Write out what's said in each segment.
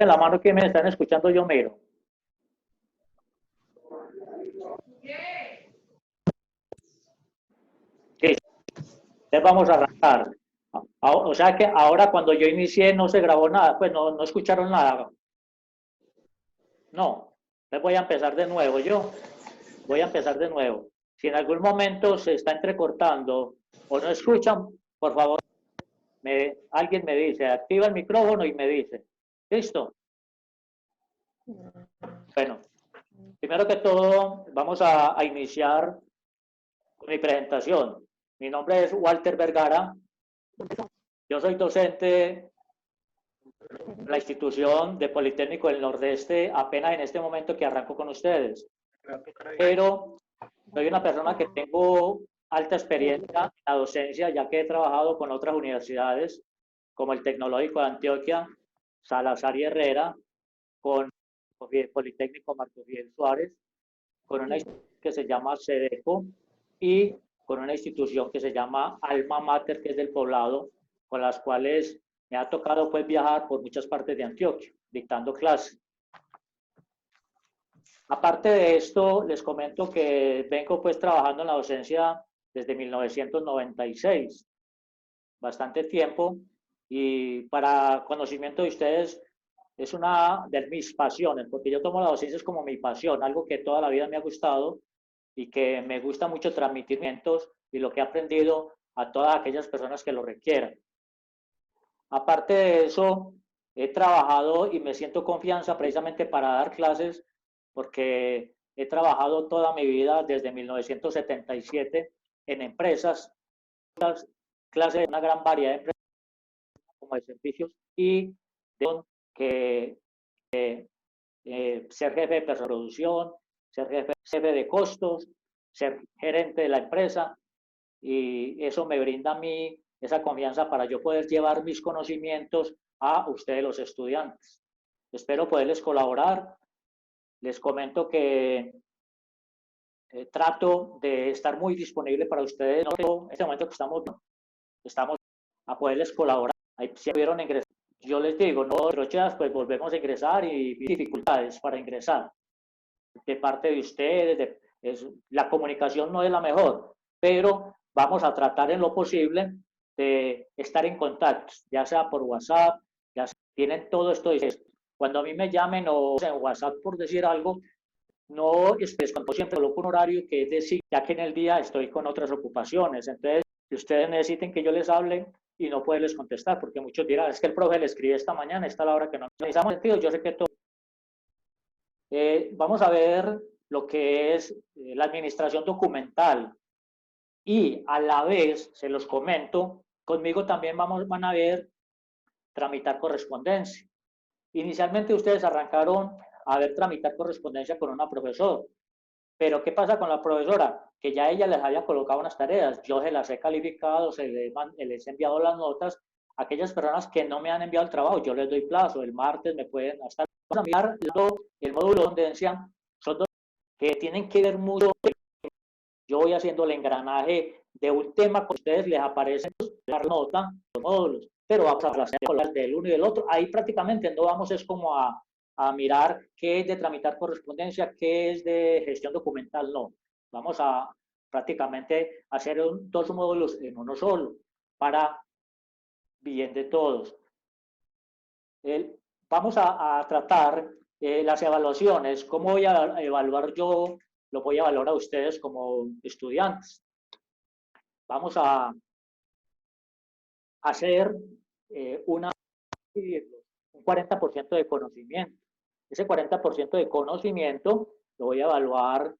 En la mano que me están escuchando, yo miro. Sí, entonces vamos a arrancar. O sea que ahora cuando yo inicié no se grabó nada, pues no escucharon nada. No, entonces voy a empezar de nuevo. Voy a empezar de nuevo. Si en algún momento se está entrecortando o no escuchan, por favor, alguien me dice, activa el micrófono y me dice, ¿listo? Bueno, primero que todo, vamos a iniciar con mi presentación. Mi nombre es Walter Vergara. Yo soy docente en la institución de Politécnico del Nordeste, apenas en este momento que arranco con ustedes. Pero soy una persona que tengo alta experiencia en la docencia, ya que he trabajado con otras universidades, como el Tecnológico de Antioquia, Salazar y Herrera, con el Politécnico Marco Fidel Suárez, con una institución que se llama SEDECO y con una institución que se llama Alma Mater, que es del Poblado, con las cuales me ha tocado pues viajar por muchas partes de Antioquia, dictando clases. Aparte de esto, les comento que vengo pues trabajando en la docencia desde 1996, bastante tiempo, y para conocimiento de ustedes es una de mis pasiones, porque yo tomo la docencia como mi pasión, algo que toda la vida me ha gustado y que me gusta mucho transmitir y lo que he aprendido a todas aquellas personas que lo requieran. Aparte de eso, he trabajado y me siento confianza precisamente para dar clases porque he trabajado toda mi vida desde 1977 en empresas, clases de una gran variedad de empresas como de servicios y de que ser jefe de producción, ser jefe de costos, ser gerente de la empresa, y eso me brinda a mí esa confianza para yo poder llevar mis conocimientos a ustedes los estudiantes. Espero poderles colaborar. Les comento que trato de estar muy disponible para ustedes. En este momento que estamos a poderles colaborar. Ahí si pudieron ingresar, yo les digo, no trochas, pues volvemos a ingresar y dificultades para ingresar. De parte de ustedes, la comunicación no es la mejor, pero vamos a tratar en lo posible de estar en contacto, ya sea por WhatsApp, ya sea, tienen todo esto. Cuando a mí me llamen o en WhatsApp por decir algo, no es cuando siempre coloco un horario que es decir, ya que en el día estoy con otras ocupaciones. Entonces, si ustedes necesiten que yo les hable y no puedo contestar, porque muchos dirán, es que el profe le escribe esta mañana, está la hora que no necesitamos sentido, yo sé que todo. Vamos a ver lo que es la administración documental y a la vez, se los comento, conmigo también van a ver tramitar correspondencia. Inicialmente ustedes arrancaron a ver tramitar correspondencia con una profesora, pero ¿qué pasa con la profesora? Que ya ella les había colocado unas tareas, yo se las he calificado, les he enviado las notas. Aquellas personas que no me han enviado el trabajo, yo les doy plazo, el martes me pueden hasta enviar el módulo de correspondencia. Son dos que tienen que ver mucho. Yo voy haciendo el engranaje de un tema que a ustedes les aparece la nota, los módulos, pero vamos a hablar del uno y del otro. Ahí prácticamente no vamos es como a mirar qué es de tramitar correspondencia, qué es de gestión documental, no. Vamos a prácticamente hacer dos módulos en uno solo, para bien de todos. Vamos a tratar las evaluaciones, cómo voy a evaluar yo, lo voy a evaluar a ustedes como estudiantes. Vamos a hacer un 40% de conocimiento. Ese 40% de conocimiento lo voy a evaluar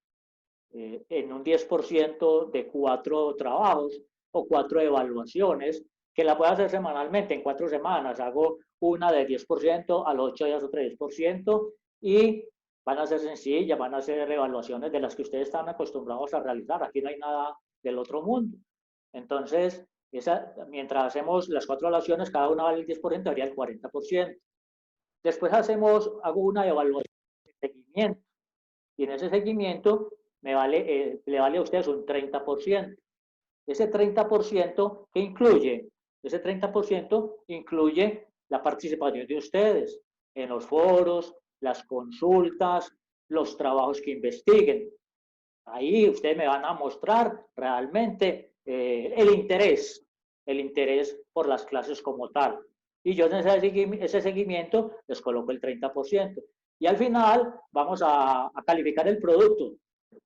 en un 10% de 4 trabajos o 4 evaluaciones, que la puedo hacer semanalmente, en 4 semanas. Hago una de 10%, a los 8 días otra 10%, y van a ser sencillas, van a ser evaluaciones de las que ustedes están acostumbrados a realizar. Aquí no hay nada del otro mundo. Entonces, mientras hacemos las 4 evaluaciones, cada una vale el 10%, sería el 40%. Después hago una evaluación de seguimiento, y en ese seguimiento le vale a ustedes un 30%. Ese 30% ¿qué incluye? Ese 30% incluye la participación de ustedes. en los foros, las consultas, los trabajos que investiguen. Ahí ustedes me van a mostrar realmente el interés por las clases como tal. Y yo en ese seguimiento les coloco el 30%. Y al final vamos a calificar el producto,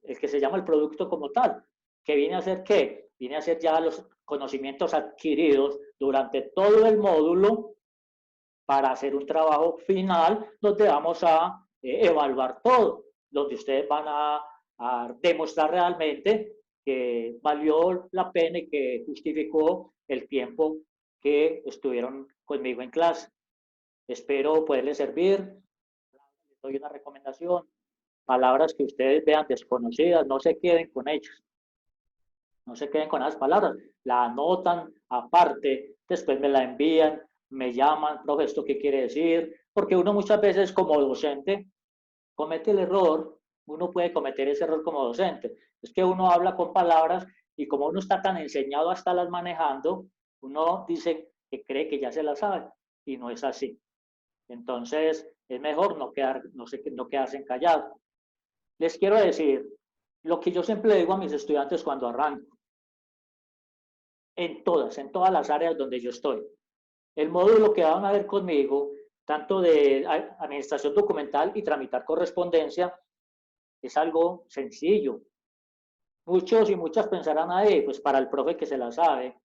el que se llama el producto como tal, que viene a ser ¿qué? Viene a ser ya los conocimientos adquiridos durante todo el módulo para hacer un trabajo final donde vamos a evaluar todo, donde ustedes van a demostrar realmente que valió la pena y que justificó el tiempo que estuvieron conmigo en clase. Espero poderles servir. Les doy una recomendación. Palabras que ustedes vean desconocidas, no se queden con ellas. No se queden con esas palabras. La anotan aparte, después me la envían, me llaman, profe, ¿esto qué quiere decir? Porque uno muchas veces como docente comete el error, uno puede cometer ese error como docente. Es que uno habla con palabras y como uno está tan enseñado a estarlas manejando, uno dice que cree que ya se las sabe y no es así. Entonces, es mejor no quedarse callado. Les quiero decir lo que yo siempre le digo a mis estudiantes cuando arranco, en todas las áreas donde yo estoy. El módulo que van a ver conmigo, tanto de administración documental y tramitar correspondencia, es algo sencillo. Muchos y muchas pensarán ahí, pues para el profe que se la sabe,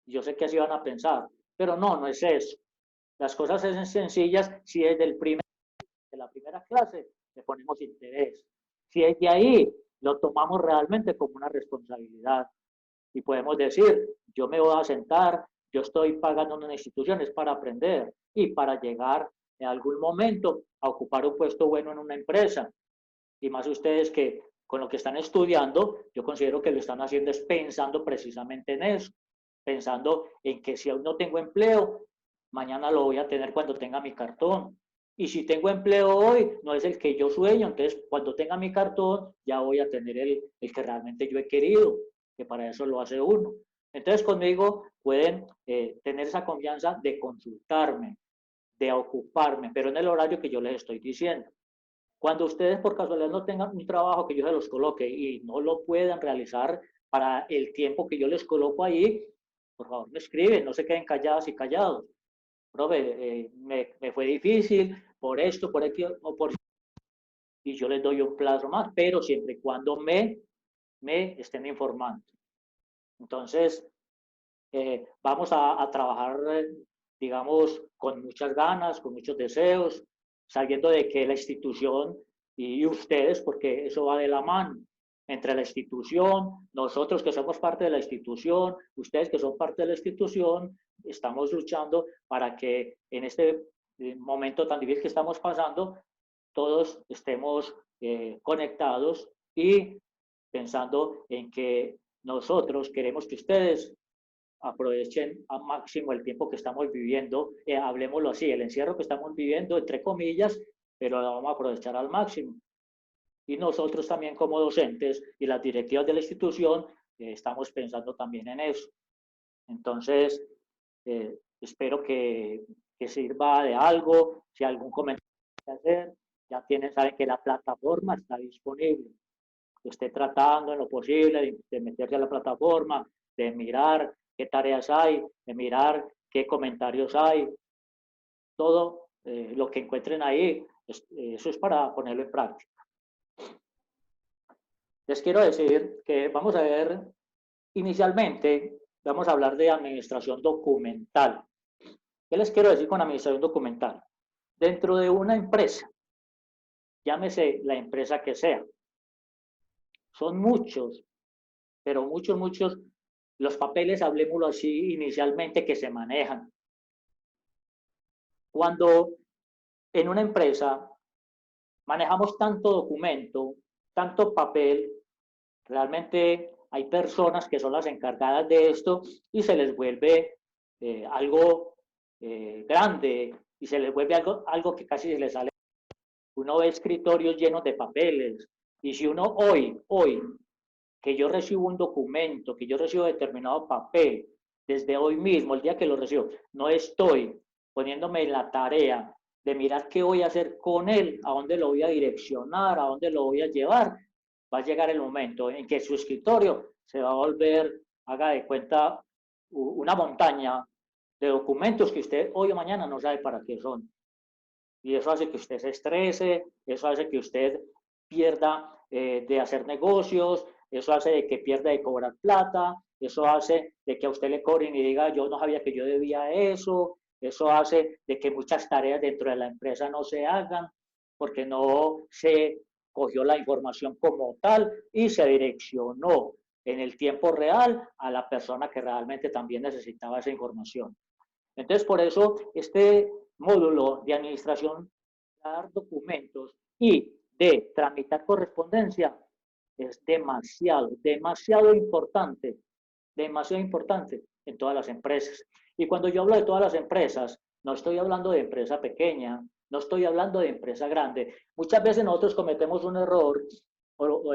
yo sé que así van a pensar, pero no, no es eso. Las cosas son sencillas si desde de la primera clase le ponemos interés. Si desde ahí lo tomamos realmente como una responsabilidad y podemos decir, yo me voy a sentar, yo estoy pagando en una institución, es para aprender y para llegar en algún momento a ocupar un puesto bueno en una empresa. Y más ustedes que con lo que están estudiando, yo considero que lo están haciendo es pensando precisamente en eso, pensando en que si aún no tengo empleo, mañana lo voy a tener cuando tenga mi cartón. Y si tengo empleo hoy, no es el que yo sueño, entonces cuando tenga mi cartón ya voy a tener el que realmente yo he querido, que para eso lo hace uno. Entonces conmigo pueden tener esa confianza de consultarme, de ocuparme, pero en el horario que yo les estoy diciendo. Cuando ustedes por casualidad no tengan un trabajo que yo se los coloque y no lo puedan realizar para el tiempo que yo les coloco ahí, por favor me escriben, no se queden calladas y callados. Profe, me fue difícil por esto, por aquí o por... Y yo les doy un plazo más, pero siempre y cuando me estén informando. Entonces, vamos a trabajar, digamos, con muchas ganas, con muchos deseos, sabiendo de que la institución y ustedes, porque eso va de la mano, entre la institución, nosotros que somos parte de la institución, ustedes que son parte de la institución, estamos luchando para que en este momento tan difícil que estamos pasando, todos estemos conectados y pensando en que nosotros queremos que ustedes aprovechen al máximo el tiempo que estamos viviendo, hablemoslo así, el encierro que estamos viviendo, entre comillas, pero lo vamos a aprovechar al máximo. Y nosotros también como docentes y las directivas de la institución estamos pensando también en eso. Entonces, espero que sirva de algo, si algún comentario que hacer, ya saben que la plataforma está disponible. Esté tratando en lo posible de meterse a la plataforma, de mirar qué tareas hay, de mirar qué comentarios hay, todo lo que encuentren ahí, eso es para ponerlo en práctica. Les quiero decir que vamos a ver, inicialmente, vamos a hablar de administración documental. ¿Qué les quiero decir con administración documental? Dentro de una empresa, llámese la empresa que sea, son muchos, pero muchos los papeles, hablemoslo así inicialmente, que se manejan. Cuando en una empresa manejamos tanto documento, tanto papel, realmente hay personas que son las encargadas de esto y se les vuelve algo grande y se les vuelve algo que casi se les sale. Uno ve escritorios llenos de papeles y si uno hoy, que yo recibo un documento, que yo recibo determinado papel, desde hoy mismo, el día que lo recibo, no estoy poniéndome en la tarea de mirar qué voy a hacer con él, a dónde lo voy a direccionar, a dónde lo voy a llevar, va a llegar el momento en que su escritorio se va a volver, haga de cuenta, una montaña de documentos que usted hoy o mañana no sabe para qué son. Y eso hace que usted se estrese, eso hace que usted pierda de hacer negocios, eso hace de que pierda de cobrar plata, eso hace de que a usted le cobren y diga, yo no sabía que yo debía eso hace de que muchas tareas dentro de la empresa no se hagan porque no se cogió la información como tal y se direccionó en el tiempo real a la persona que realmente también necesitaba esa información. Entonces, por eso, este módulo de administración de documentos y de tramitar correspondencia es demasiado importante en todas las empresas. Y cuando yo hablo de todas las empresas, no estoy hablando de empresa pequeña, no estoy hablando de empresa grande. Muchas veces nosotros cometemos un error,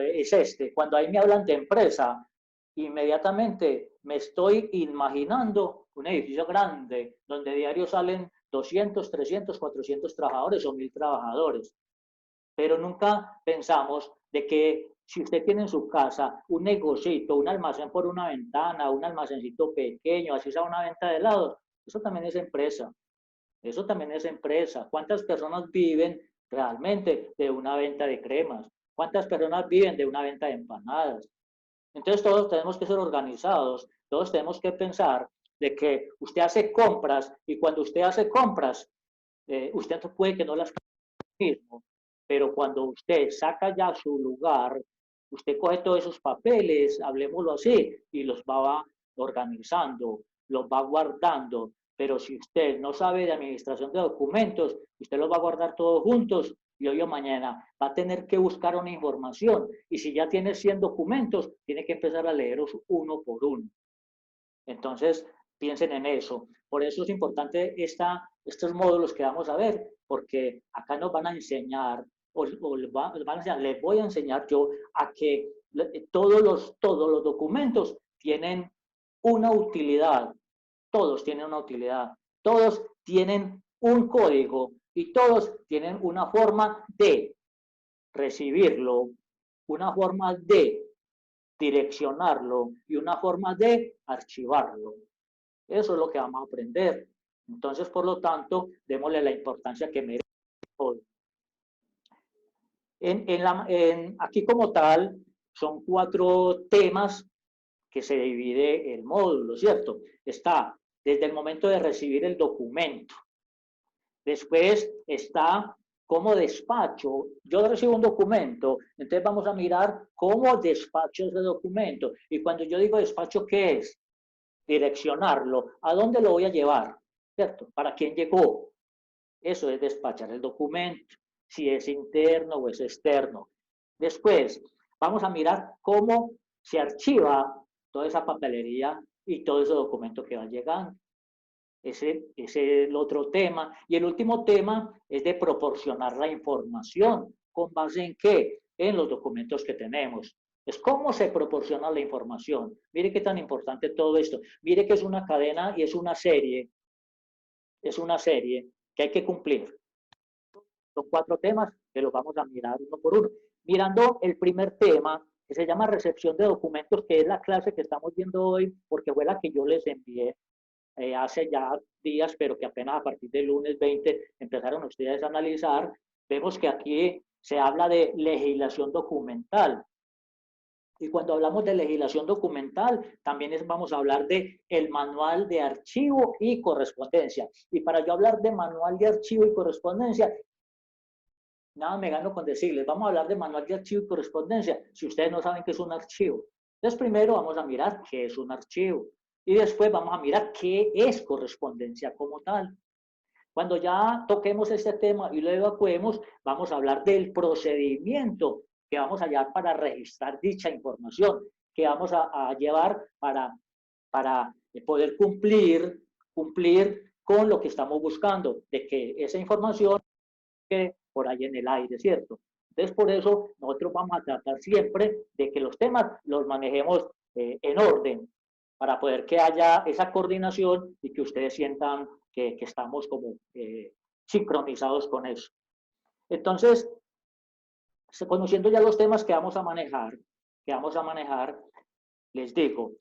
es cuando ahí me hablan de empresa, inmediatamente me estoy imaginando un edificio grande donde diario salen 200, 300, 400 trabajadores o 1000 trabajadores. Pero nunca pensamos de que si usted tiene en su casa un negocito, un almacén por una ventana, un almacencito pequeño, así sea una venta de helados, eso también es empresa. Eso también es empresa. ¿Cuántas personas viven realmente de una venta de cremas? ¿Cuántas personas viven de una venta de empanadas? Entonces todos tenemos que ser organizados, todos tenemos que pensar de que usted hace compras y cuando usted hace compras, usted puede que no las mismo, pero cuando usted saca ya su lugar, usted coge todos esos papeles, hablemoslo así, y los va organizando, los va guardando, pero si usted no sabe de administración de documentos, usted los va a guardar todos juntos y hoy o mañana va a tener que buscar una información y si ya tiene 100 documentos, tiene que empezar a leerlos uno por uno. Entonces, piensen en eso. Por eso es importante estos módulos que vamos a ver, porque acá nos van a enseñar, les voy a enseñar yo a que todos los documentos tienen una utilidad, todos tienen una utilidad, todos tienen un código y todos tienen una forma de recibirlo, una forma de direccionarlo y una forma de archivarlo. Eso es lo que vamos a aprender. Entonces, por lo tanto, démosle la importancia que merece hoy. Aquí como tal, son 4 temas que se divide el módulo, ¿cierto? Está desde el momento de recibir el documento. Después está cómo despacho. Yo recibo un documento, entonces vamos a mirar cómo despacho ese documento. Y cuando yo digo despacho, ¿qué es? Direccionarlo. ¿A dónde lo voy a llevar? ¿Cierto? ¿Para quién llegó? Eso es despachar el documento, si es interno o es externo. Después, vamos a mirar cómo se archiva toda esa papelería y todo ese documento que va llegando. Ese es el otro tema. Y el último tema es de proporcionar la información. ¿Con base en qué? En los documentos que tenemos. Es cómo se proporciona la información. Mire qué tan importante todo esto. Mire que es una cadena y es una serie. Es una serie que hay que cumplir. Son 4 temas que los vamos a mirar uno por uno. Mirando el primer tema, que se llama recepción de documentos, que es la clase que estamos viendo hoy, porque fue la que yo les envié hace ya días, pero que apenas a partir del lunes 20 empezaron ustedes a analizar. Vemos que aquí se habla de legislación documental. Y cuando hablamos de legislación documental, también vamos a hablar de el manual de archivo y correspondencia. Y para yo hablar de manual de archivo y correspondencia, nada me gano con decirles, vamos a hablar de manual de archivo y correspondencia, si ustedes no saben qué es un archivo. Entonces, primero vamos a mirar qué es un archivo. Y después vamos a mirar qué es correspondencia como tal. Cuando ya toquemos este tema y lo evacuemos, vamos a hablar del procedimiento que vamos a llevar para registrar dicha información, que vamos a llevar para poder cumplir con lo que estamos buscando, de que esa información quede por ahí en el aire, ¿cierto? Entonces, por eso nosotros vamos a tratar siempre de que los temas los manejemos en orden, para poder que haya esa coordinación y que ustedes sientan que estamos como sincronizados con eso. Entonces, conociendo ya los temas que vamos a manejar, les digo,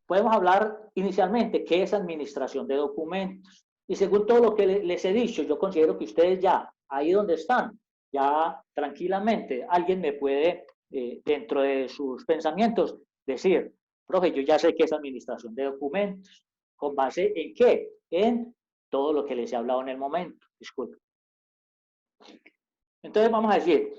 podemos hablar inicialmente qué es administración de documentos. Y según todo lo que les he dicho, yo considero que ustedes ya, ahí donde están, ya tranquilamente, alguien me puede, dentro de sus pensamientos, decir, profe, yo ya sé qué es administración de documentos. ¿Con base en qué? En todo lo que les he hablado en el momento. Disculpe. Entonces vamos a decir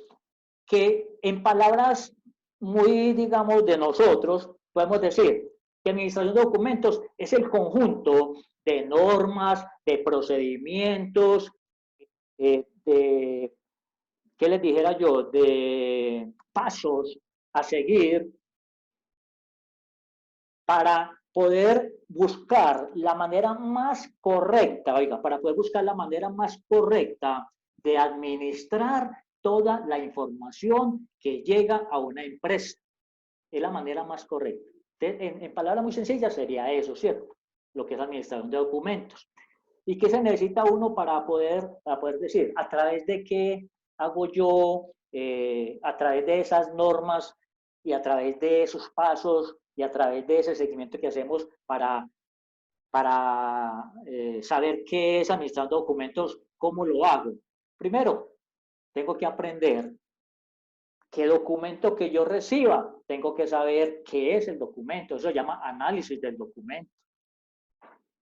que en palabras muy, digamos, de nosotros, podemos decir que administración de documentos es el conjunto de normas, de procedimientos, de, ¿qué les dijera yo? De pasos a seguir para poder buscar la manera más correcta, oiga, para poder buscar la manera más correcta de administrar toda la información que llega a una empresa. Es la manera más correcta. En palabras muy sencillas sería eso, ¿cierto? Lo que es administración de documentos. ¿Y qué se necesita uno para poder decir a través de qué hago yo, a través de esas normas y a través de esos pasos y a través de ese seguimiento que hacemos para saber qué es administrar documentos, cómo lo hago? Primero, tengo que aprender qué documento que yo reciba, tengo que saber qué es el documento, eso se llama análisis del documento.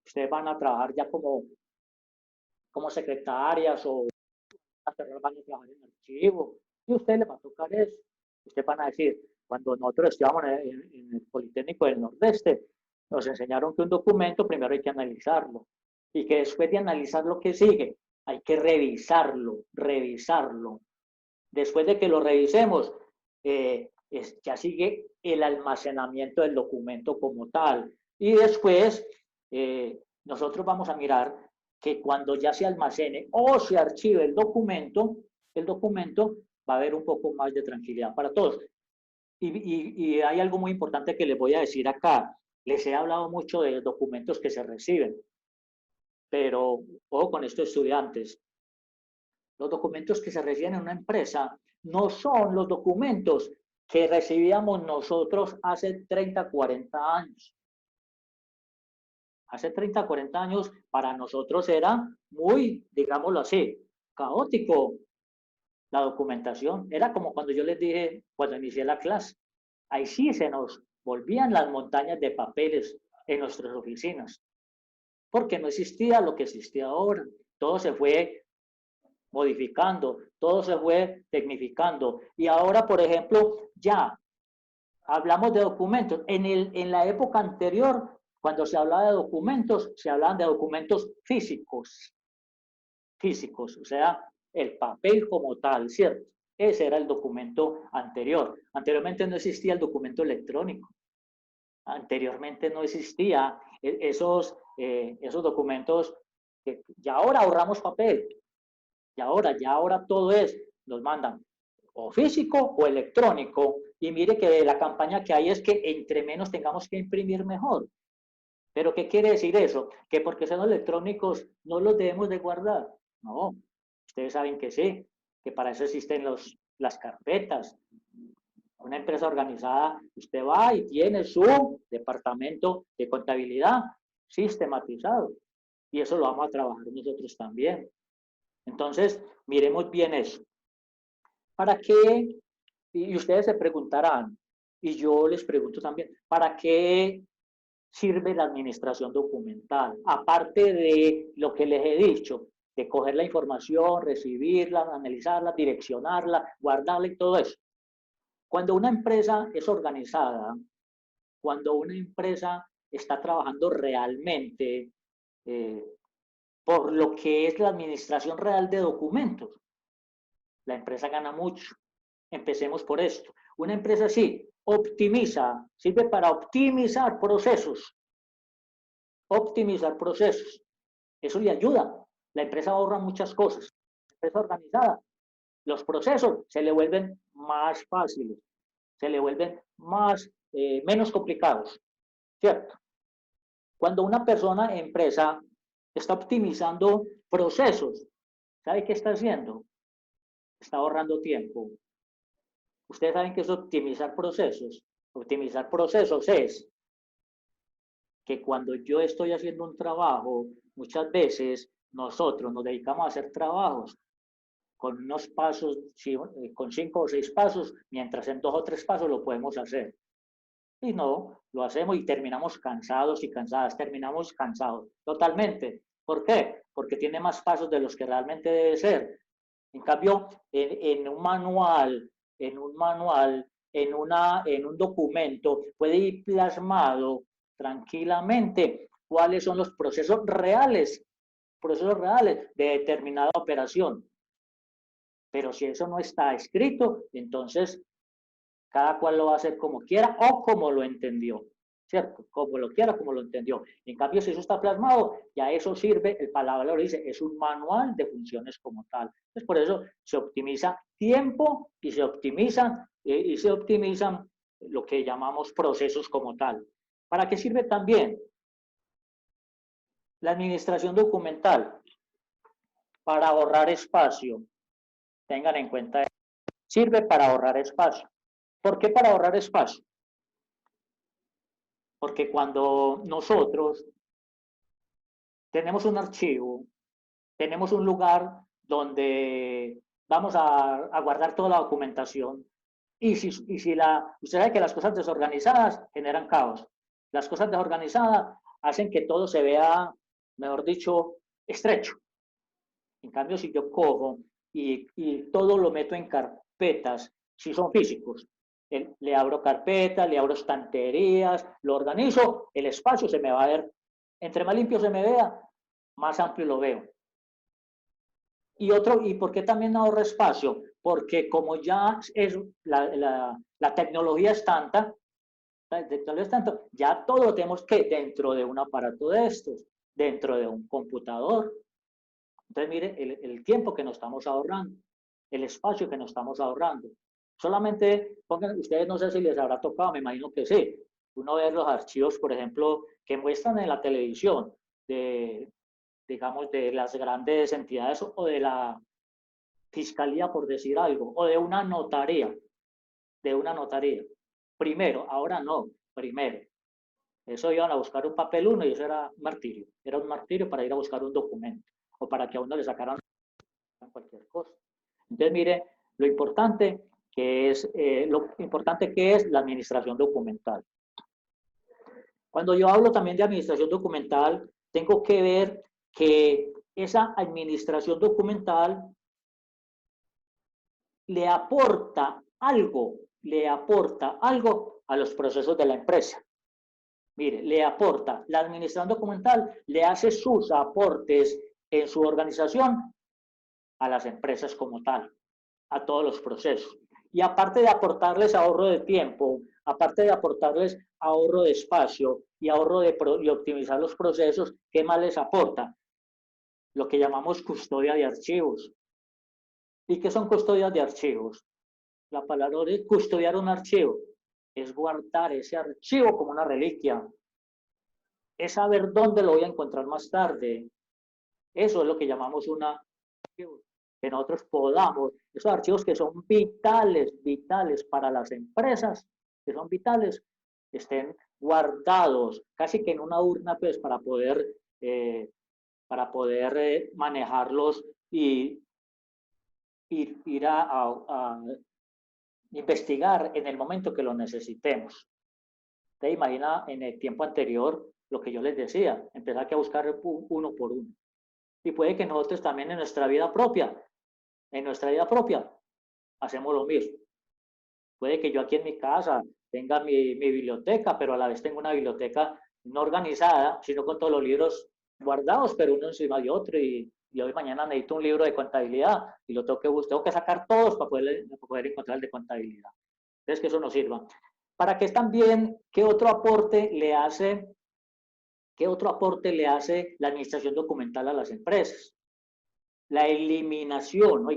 Ustedes van a trabajar ya como secretarias o van a trabajar en archivo, y a usted le va a tocar eso. Ustedes van a decir, cuando nosotros estudiamos en el Politécnico del Nordeste, nos enseñaron que un documento primero hay que analizarlo, y que después de analizar lo que sigue, hay que revisarlo. Después de que lo revisemos, ya sigue el almacenamiento del documento como tal. Y después, nosotros vamos a mirar que cuando ya se almacene o se archive el documento va a haber un poco más de tranquilidad para todos. Y hay algo muy importante que les voy a decir acá. Les he hablado mucho de los documentos que se reciben, pero ojo con estos estudiantes. Los documentos que se reciben en una empresa no son los documentos que recibíamos nosotros hace 30, 40 años. Hace 30, 40 años para nosotros era muy, digámoslo así, caótico la documentación. Era como cuando yo les dije, cuando inicié la clase, ahí sí se nos volvían las montañas de papeles en nuestras oficinas, porque no existía lo que existe ahora. Todo se fue modificando, todo se fue tecnificando. Y ahora, por ejemplo, ya hablamos de documentos. En la época anterior, cuando se hablaba de documentos, se hablaban de documentos físicos, o sea, el papel como tal, ¿cierto? Ese era el documento anterior. Anteriormente no existía el documento electrónico. Anteriormente no existía esos documentos que ya ahora ahorramos papel. Y ahora todo nos mandan o físico o electrónico. Y mire que la campaña que hay es que entre menos tengamos que imprimir mejor. ¿Pero qué quiere decir eso? Que porque son electrónicos no los debemos de guardar. No, ustedes saben que sí, que para eso existen las carpetas. Una empresa organizada, usted va y tiene su departamento de contabilidad sistematizado. Y eso lo vamos a trabajar nosotros también. Entonces, miremos bien eso. ¿Para qué? Y ustedes se preguntarán, y yo les pregunto también, ¿para qué sirve la administración documental? Aparte de lo que les he dicho, de coger la información, recibirla, analizarla, direccionarla, guardarla y todo eso. Cuando una empresa es organizada, cuando una empresa está trabajando realmente por lo que es la administración real de documentos, la empresa gana mucho. Empecemos por esto. Una empresa sí optimiza, sirve para optimizar procesos. Optimizar procesos. Eso le ayuda. La empresa ahorra muchas cosas. La empresa organizada, los procesos se le vuelven más fáciles, se le vuelven menos complicados, ¿cierto? Cuando una persona, empresa, está optimizando Procesos. ¿Sabe qué está haciendo? Está ahorrando tiempo. Ustedes saben que es optimizar procesos. Optimizar procesos es que cuando yo estoy haciendo un trabajo, muchas veces nosotros nos dedicamos a hacer trabajos con unos pasos, con 5 o 6 pasos, mientras en 2 o 3 pasos lo podemos hacer. Y no, lo hacemos y terminamos cansados y cansadas, terminamos cansados totalmente. ¿Por qué? Porque tiene más pasos de los que realmente debe ser. En cambio, en un manual, en un documento, puede ir plasmado tranquilamente cuáles son los procesos reales de determinada operación. Pero si eso no está escrito, entonces cada cual lo va a hacer como quiera o como lo entendió, ¿cierto? Como lo quiera, como lo entendió. En cambio, si eso está plasmado, ya eso sirve, el palabra lo dice, es un manual de funciones como tal. Entonces, por eso se optimiza tiempo y se optimizan lo que llamamos procesos como tal. ¿Para qué sirve también? La administración documental, para ahorrar espacio. Tengan en cuenta, sirve para ahorrar espacio. ¿Por qué para ahorrar espacio? Porque cuando nosotros tenemos un archivo, tenemos un lugar donde vamos a guardar toda la documentación, usted sabe que las cosas desorganizadas generan caos. Las cosas desorganizadas hacen que todo se vea, mejor dicho, estrecho. En cambio, si yo cojo y todo lo meto en carpetas, si son físicos, le abro carpetas, le abro estanterías, lo organizo, el espacio se me va a ver, entre más limpio se me vea, más amplio lo veo. ¿Y por qué también ahorra espacio? Porque como ya es la tecnología es tanta, ya todo lo tenemos que dentro de un aparato de estos, dentro de un computador. Entonces, mire el tiempo que nos estamos ahorrando, el espacio que nos estamos ahorrando. Solamente pongan, ustedes no sé si les habrá tocado, me imagino que sí. Uno ve los archivos, por ejemplo, que muestran en la televisión, digamos, de las grandes entidades o de la fiscalía, por decir algo, o de una notaría, Primero, ahora no, primero. Eso iban a buscar un papel uno y eso era un martirio para ir a buscar un documento o para que a uno le sacaran cualquier cosa. Entonces, mire, lo importante que es la administración documental. Cuando yo hablo también de administración documental, tengo que ver que esa administración documental le aporta algo a los procesos de la empresa. Mire, le aporta, la administración documental le hace sus aportes en su organización a las empresas como tal, a todos los procesos. Y aparte de aportarles ahorro de tiempo, aparte de aportarles ahorro de espacio y y optimizar los procesos, ¿qué más les aporta? Lo que llamamos custodia de archivos. ¿Y qué son custodias de archivos? La palabra de custodiar un archivo es guardar ese archivo como una reliquia. Es saber dónde lo voy a encontrar más tarde. Eso es lo que llamamos una que nosotros podamos, esos archivos que son vitales para las empresas, que son vitales, estén guardados casi que en una urna, pues, para poder manejarlos y ir a investigar en el momento que lo necesitemos. ¿Te imaginas en el tiempo anterior lo que yo les decía? Empezar a buscar uno por uno. Y puede que nosotros también en nuestra vida propia hacemos lo mismo. Puede que yo aquí en mi casa tenga mi biblioteca, pero a la vez tengo una biblioteca no organizada, sino con todos los libros guardados, pero uno encima de otro, y hoy mañana necesito un libro de contabilidad y lo tengo que sacar todos para poder encontrar el de contabilidad. Entonces, que eso nos sirva. ¿Para qué también? ¿Qué otro aporte le hace la administración documental a las empresas? La eliminación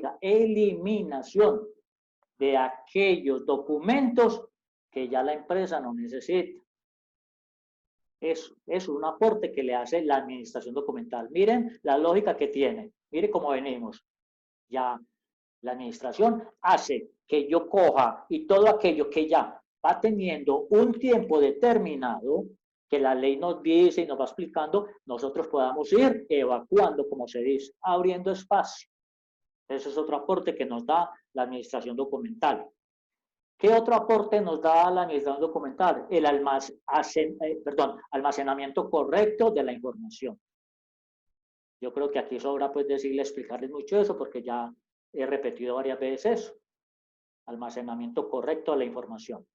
de aquellos documentos que ya la empresa no necesita. Es un aporte que le hace la administración documental. Miren la lógica que tiene, miren cómo venimos. Ya la administración hace que yo coja y todo aquello que ya va teniendo un tiempo determinado, que la ley nos dice y nos va explicando, nosotros podamos ir evacuando, como se dice, abriendo espacio. Ese es otro aporte que nos da la administración documental. ¿Qué otro aporte nos da la administración documental? El almacenamiento correcto de la información. Yo creo que aquí sobra pues decirle, explicarles mucho eso, porque ya he repetido varias veces eso. Almacenamiento correcto de la información.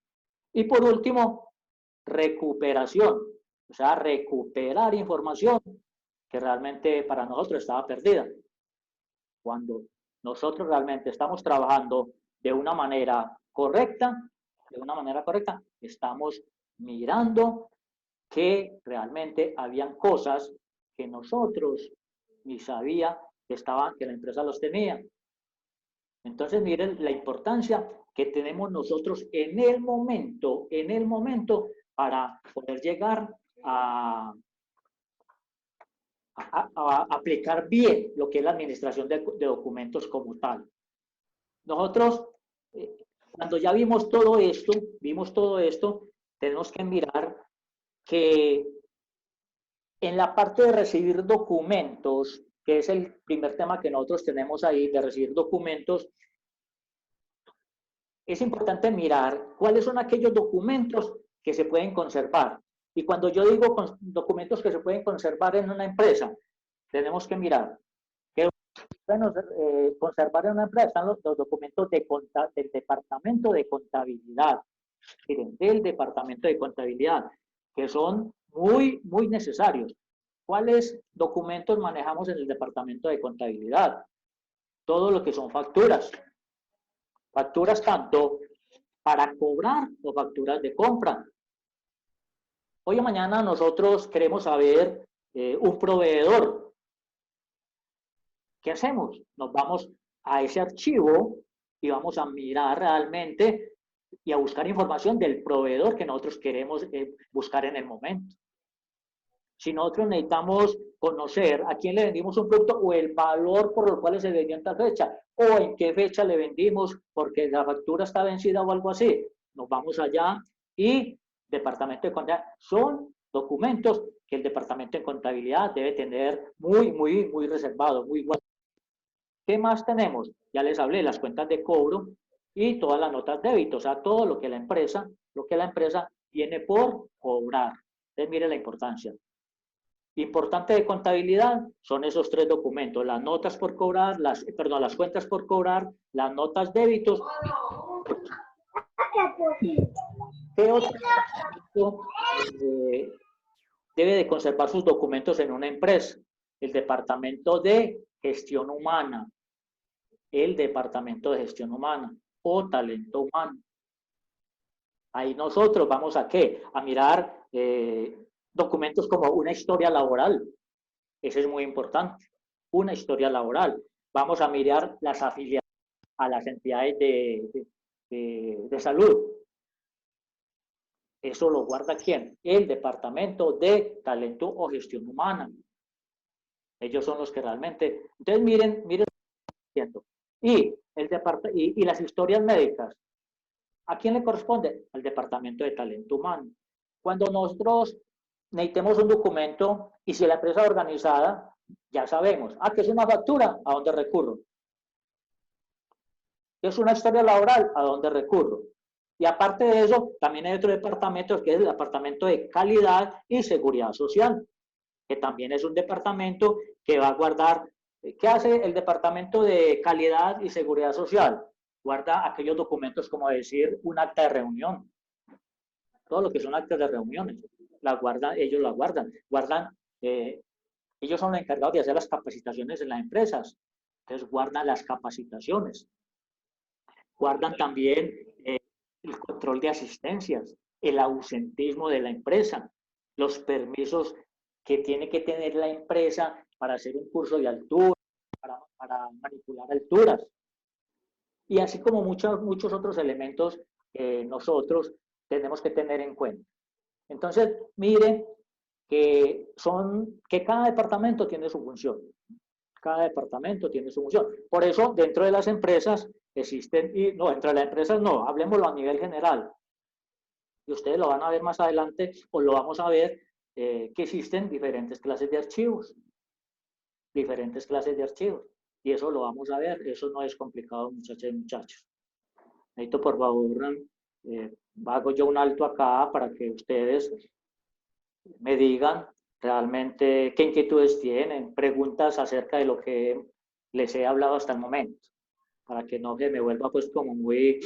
Y por último, recuperación. O sea, recuperar información que realmente para nosotros estaba perdida. Cuando nosotros realmente estamos trabajando de una manera correcta, estamos mirando que realmente habían cosas que nosotros ni sabía que la empresa los tenía. Entonces, miren la importancia que tenemos nosotros en el momento para poder llegar a aplicar bien lo que es la administración de documentos como tal. Nosotros, cuando ya vimos todo esto, tenemos que mirar que en la parte de recibir documentos, que es el primer tema que nosotros tenemos ahí, de recibir documentos, es importante mirar cuáles son aquellos documentos que se pueden conservar. Y cuando yo digo documentos que se pueden conservar en una empresa, tenemos que mirar que bueno, conservar en una empresa están los documentos del departamento de contabilidad. Miren, del departamento de contabilidad, que son muy necesarios. ¿Cuáles documentos manejamos en el departamento de contabilidad? Todo lo que son facturas. Facturas tanto para cobrar o facturas de compra. Hoy o mañana nosotros queremos saber un proveedor. ¿Qué hacemos? Nos vamos a ese archivo y vamos a mirar realmente y a buscar información del proveedor que nosotros queremos buscar en el momento. Si nosotros necesitamos conocer a quién le vendimos un producto o el valor por el cual se vendió en tal fecha, o en qué fecha le vendimos porque la factura está vencida o algo así, nos vamos allá y departamento de contabilidad. Son documentos que el departamento de contabilidad debe tener muy reservado, muy guardado. ¿Qué más tenemos? Ya les hablé, las cuentas de cobro y todas las notas débito, o sea, todo lo que la empresa tiene por cobrar. Entonces, mire la importancia. Importante de contabilidad son esos tres documentos, las notas por cobrar, las cuentas por cobrar, las notas débitos. ¿Qué otro debe de conservar sus documentos en una empresa? El departamento de gestión humana, o talento humano. Ahí nosotros vamos a ¿qué? A mirar documentos como una historia laboral. Eso es muy importante. Una historia laboral. Vamos a mirar las afiliaciones a las entidades de salud. Eso lo guarda ¿quién? El departamento de talento o gestión humana. Ellos son los que realmente. Entonces miren. Y las historias médicas. ¿A quién le corresponde? Al departamento de talento humano. Cuando nosotros necesitemos un documento y si la empresa es organizada, ya sabemos, que es una factura, ¿a dónde recurro? ¿Es una historia laboral? ¿A dónde recurro? Y aparte de eso, también hay otro departamento que es el departamento de calidad y seguridad social, que también es un departamento que va a guardar. ¿Qué hace el departamento de calidad y seguridad social? Guarda aquellos documentos como decir un acta de reunión. Todo lo que son actas de reuniones, ellos la guardan. Ellos son los encargados de hacer las capacitaciones en las empresas. Entonces guardan las capacitaciones. Guardan también el control de asistencias, el ausentismo de la empresa, los permisos que tiene que tener la empresa para hacer un curso de altura, para manipular alturas. Y así como muchos otros elementos que nosotros tenemos que tener en cuenta. Entonces, miren que cada departamento tiene su función. Cada departamento tiene su función. Por eso, dentro de las empresas existen, y no, dentro de las empresas no, hablemoslo a nivel general. Y ustedes lo van a ver más adelante, o lo vamos a ver, que existen diferentes clases de archivos. Diferentes clases de archivos. Y eso lo vamos a ver, eso no es complicado, muchachos y muchachos. Necesito, por favor, hago yo un alto acá para que ustedes me digan realmente qué inquietudes tienen, preguntas acerca de lo que les he hablado hasta el momento, para que no se me vuelva pues como muy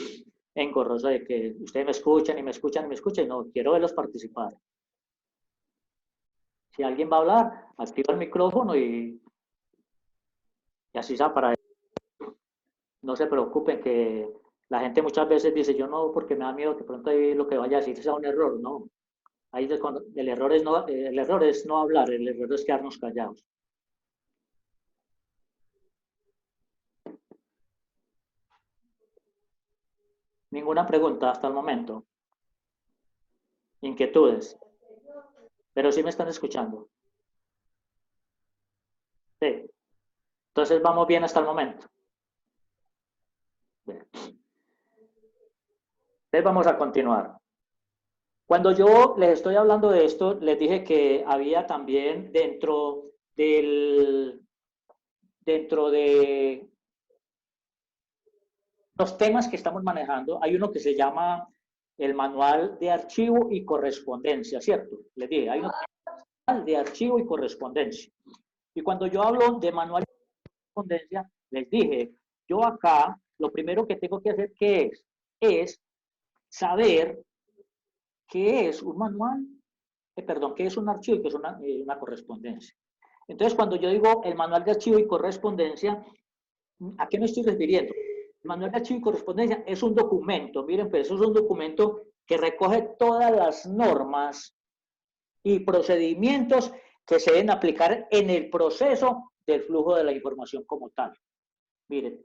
engorroso de que ustedes me escuchan y me escuchan y me escuchan, no, quiero verlos participar. Si alguien va a hablar, activa el micrófono y así sea para no se preocupen que la gente muchas veces dice, yo no, porque me da miedo que pronto lo que vaya a decir sea un error, no. Ahí el error es no hablar, el error es quedarnos callados. Ninguna pregunta hasta el momento. Inquietudes. Pero sí me están escuchando. Sí. Entonces vamos bien hasta el momento. Bien. Entonces vamos a continuar. Cuando yo les estoy hablando de esto, les dije que había también dentro de los temas que estamos manejando, hay uno que se llama el manual de archivo y correspondencia, ¿cierto? Les dije, hay un manual de archivo y correspondencia. Y cuando yo hablo de manual de correspondencia, les dije, yo acá, lo primero que tengo que hacer, ¿qué es? Es saber qué es un manual, perdón, qué es un archivo y qué es una correspondencia. Entonces, cuando yo digo el manual de archivo y correspondencia, ¿a qué me estoy refiriendo? El manual de archivo y correspondencia es un documento, miren, pues eso es un documento que recoge todas las normas y procedimientos que se deben aplicar en el proceso del flujo de la información como tal. Mire,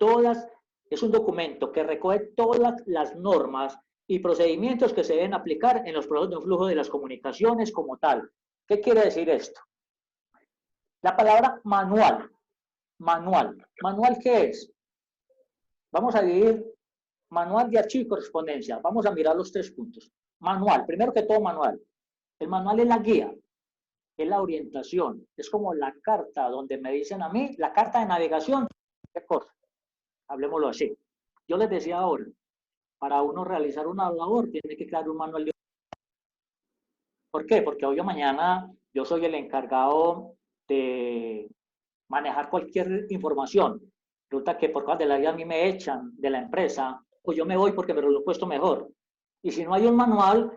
es un documento que recoge todas las normas y procedimientos que se deben aplicar en los procesos de un flujo de las comunicaciones como tal. ¿Qué quiere decir esto? La palabra manual. Manual. ¿Manual qué es? Vamos a dividir manual de archivo y correspondencia. Vamos a mirar los 3 puntos. Manual, primero que todo manual. El manual es la guía, es la orientación, es como la carta donde me dicen a mí, la carta de navegación, ¿qué cosa? Hablemoslo así. Yo les decía ahora, para uno realizar una labor tiene que crear un manual de... ¿Por qué? Porque hoy o mañana yo soy el encargado de manejar cualquier información. Resulta que por causa de la vida a mí me echan de la empresa, o yo me voy porque me lo he puesto mejor. Y si no hay un manual,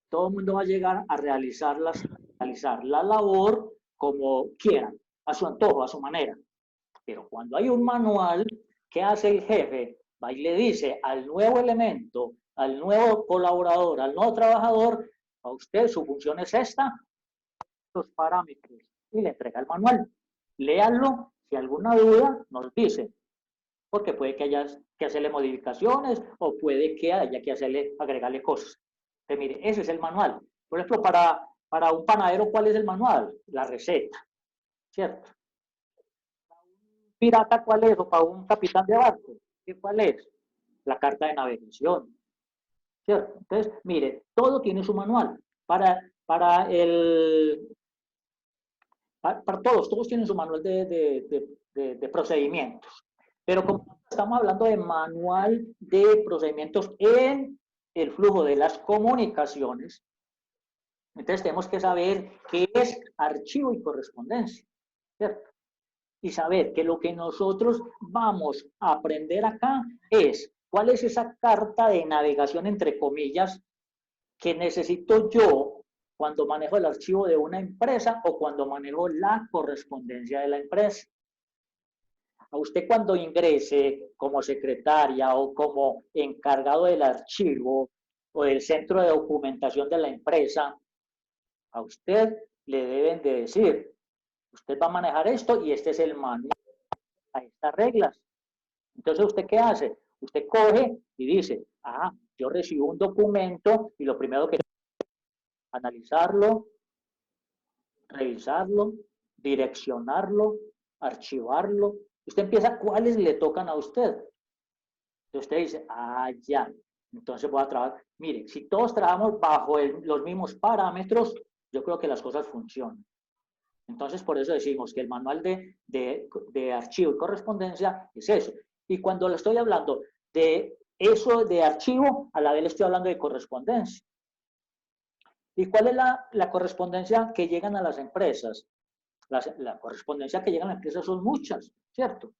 todo el mundo va a llegar a realizar la labor como quieran, a su antojo, a su manera. Pero cuando hay un manual, ¿qué hace el jefe? Va y le dice al nuevo elemento, al nuevo colaborador, al nuevo trabajador, a usted su función es esta, los parámetros, y le entrega el manual. Léanlo, si alguna duda nos dice, porque puede que haya que hacerle modificaciones o puede que haya que agregarle cosas. Pero mire, ese es el manual. Por ejemplo, para un panadero, ¿cuál es el manual? La receta, ¿cierto? Para un pirata, ¿cuál es? O para un capitán de barco, ¿cuál es? La carta de navegación, ¿cierto? Entonces, mire, todo tiene su manual. Para todos tienen su manual de procedimientos. Pero como estamos hablando de manual de procedimientos en el flujo de las comunicaciones, entonces tenemos que saber qué es archivo y correspondencia, ¿cierto? Y saber que lo que nosotros vamos a aprender acá es cuál es esa carta de navegación, entre comillas, que necesito yo cuando manejo el archivo de una empresa o cuando manejo la correspondencia de la empresa. A usted cuando ingrese como secretaria o como encargado del archivo o del centro de documentación de la empresa, a usted le deben de decir, usted va a manejar esto y este es el manual a estas reglas. Entonces, ¿usted qué hace? Usted coge y dice, yo recibo un documento y lo primero que analizarlo, revisarlo, direccionarlo, archivarlo. Usted empieza cuáles le tocan a usted. Entonces usted dice, ah, ya. Entonces voy a trabajar. Mire, si todos trabajamos bajo los mismos parámetros, yo creo que las cosas funcionan. Entonces, por eso decimos que el manual de archivo y correspondencia es eso. Y cuando le estoy hablando de eso de archivo, a la vez le estoy hablando de correspondencia. ¿Y cuál es la correspondencia que llegan a las empresas? La correspondencia que llegan a las empresas son muchas, ¿cierto?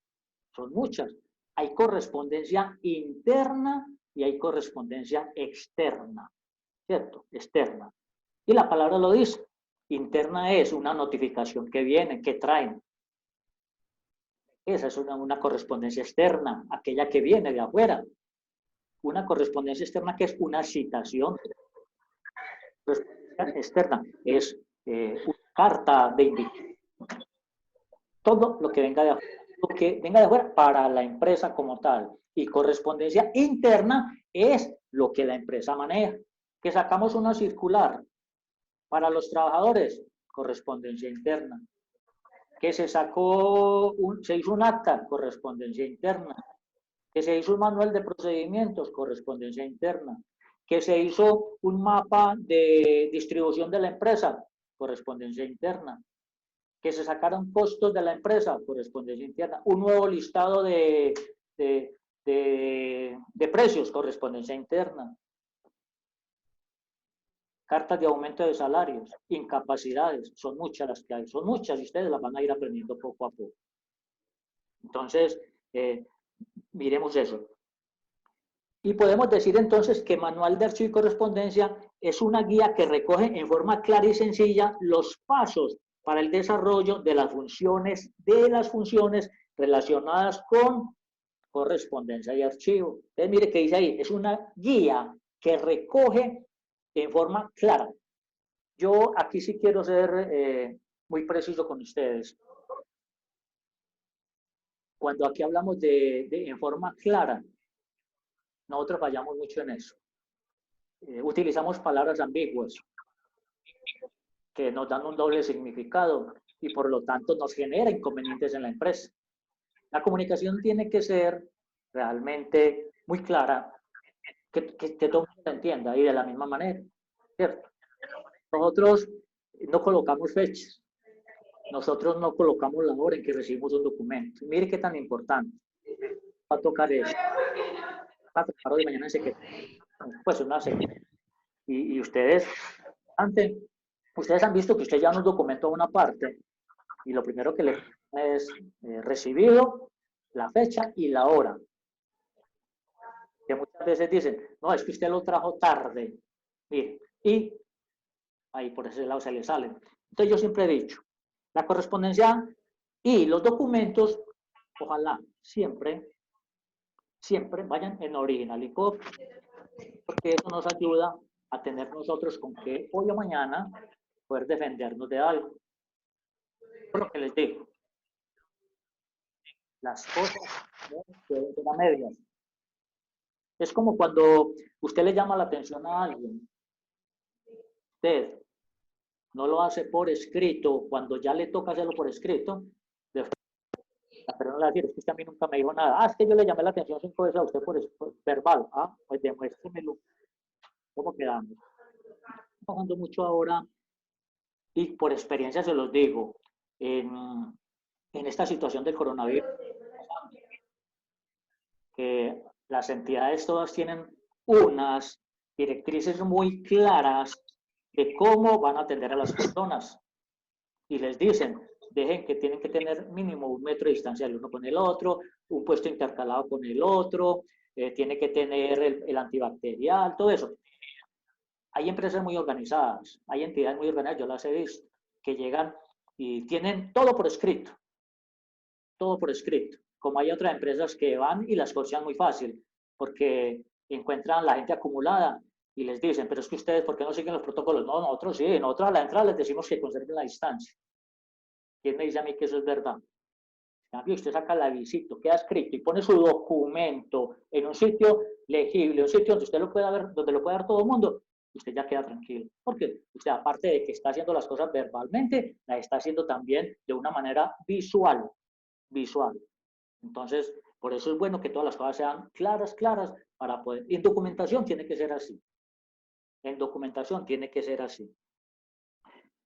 Son muchas. Hay correspondencia interna y hay correspondencia externa, ¿cierto? Externa. Y la palabra lo dice. Interna es una notificación que viene, que traen. Esa es una correspondencia externa, aquella que viene de afuera. Una correspondencia externa que es una citación. Correspondencia externa es una carta de invitación. Todo lo que venga de afuera. Lo que venga de afuera para la empresa como tal. Y correspondencia interna es lo que la empresa maneja. Que sacamos una circular para los trabajadores, correspondencia interna. Que se sacó, se hizo un acta, correspondencia interna. Que se hizo un manual de procedimientos, correspondencia interna. Que se hizo un mapa de distribución de la empresa, correspondencia interna. Que se sacaron costos de la empresa, correspondencia interna. Un nuevo listado de precios, correspondencia interna. Cartas de aumento de salarios, incapacidades, son muchas las que hay, son muchas y ustedes las van a ir aprendiendo poco a poco. Entonces, miremos eso. Y podemos decir entonces que Manual de Archivo y Correspondencia es una guía que recoge en forma clara y sencilla los pasos para el desarrollo de las funciones relacionadas con correspondencia y archivo. Entonces, mire que dice ahí, es una guía que recoge en forma clara. Yo aquí sí quiero ser muy preciso con ustedes. Cuando aquí hablamos en forma clara, nosotros fallamos mucho en eso. Utilizamos palabras ambiguas que nos dan un doble significado y por lo tanto nos genera inconvenientes en la empresa. La comunicación tiene que ser realmente muy clara, que todo el mundo entienda y de la misma manera, ¿cierto? Nosotros no colocamos fechas, nosotros no colocamos la hora en que recibimos un documento. Mire qué tan importante. Va a tocar eso. Va a tocar hoy, mañana en secretaría. Pues una secretaría. Y ustedes, ustedes han visto que usted lleva un documento a una parte y lo primero que le es recibido, la fecha y la hora. Que muchas veces dicen, no, es que usted lo trajo tarde. Mire, y ahí por ese lado se le salen. Entonces yo siempre he dicho, la correspondencia y los documentos, ojalá siempre vayan en original y copia, porque eso nos ayuda a tener nosotros con que hoy o mañana poder defendernos de algo. Por lo que les digo, las cosas no pueden ser a medias. Es como cuando usted le llama la atención a alguien, usted no lo hace por escrito, cuando ya le toca hacerlo por escrito, la persona le va a decir, es que usted a mí nunca me dijo nada. Ah, es que yo le llamé la atención 5 veces a usted por verbal. Ah, pues demuéstremelo. ¿Cómo quedamos? Estoy trabajando mucho ahora y por experiencia se los digo, en esta situación del coronavirus, que las entidades todas tienen unas directrices muy claras de cómo van a atender a las personas. Y les dicen, dejen que tienen que tener mínimo 1 metro de distancia el uno con el otro, un puesto intercalado con el otro, tiene que tener el antibacterial, todo eso. Hay empresas muy organizadas, hay entidades muy organizadas, yo las he visto, que llegan y tienen todo por escrito. Todo por escrito. Como hay otras empresas que van y las cocinan muy fácil, porque encuentran a la gente acumulada y les dicen, pero es que ustedes, ¿por qué no siguen los protocolos? No, nosotros sí, nosotros a la entrada les decimos que conserven la distancia. ¿Quién me dice a mí que eso es verdad? En cambio, usted saca el avisito, queda escrito y pone su documento en un sitio legible, un sitio donde usted lo pueda ver, donde lo pueda ver todo el mundo, usted ya queda tranquilo, porque usted aparte de que está haciendo las cosas verbalmente, las está haciendo también de una manera visual, Entonces, por eso es bueno que todas las cosas sean claras, para poder, y en documentación tiene que ser así,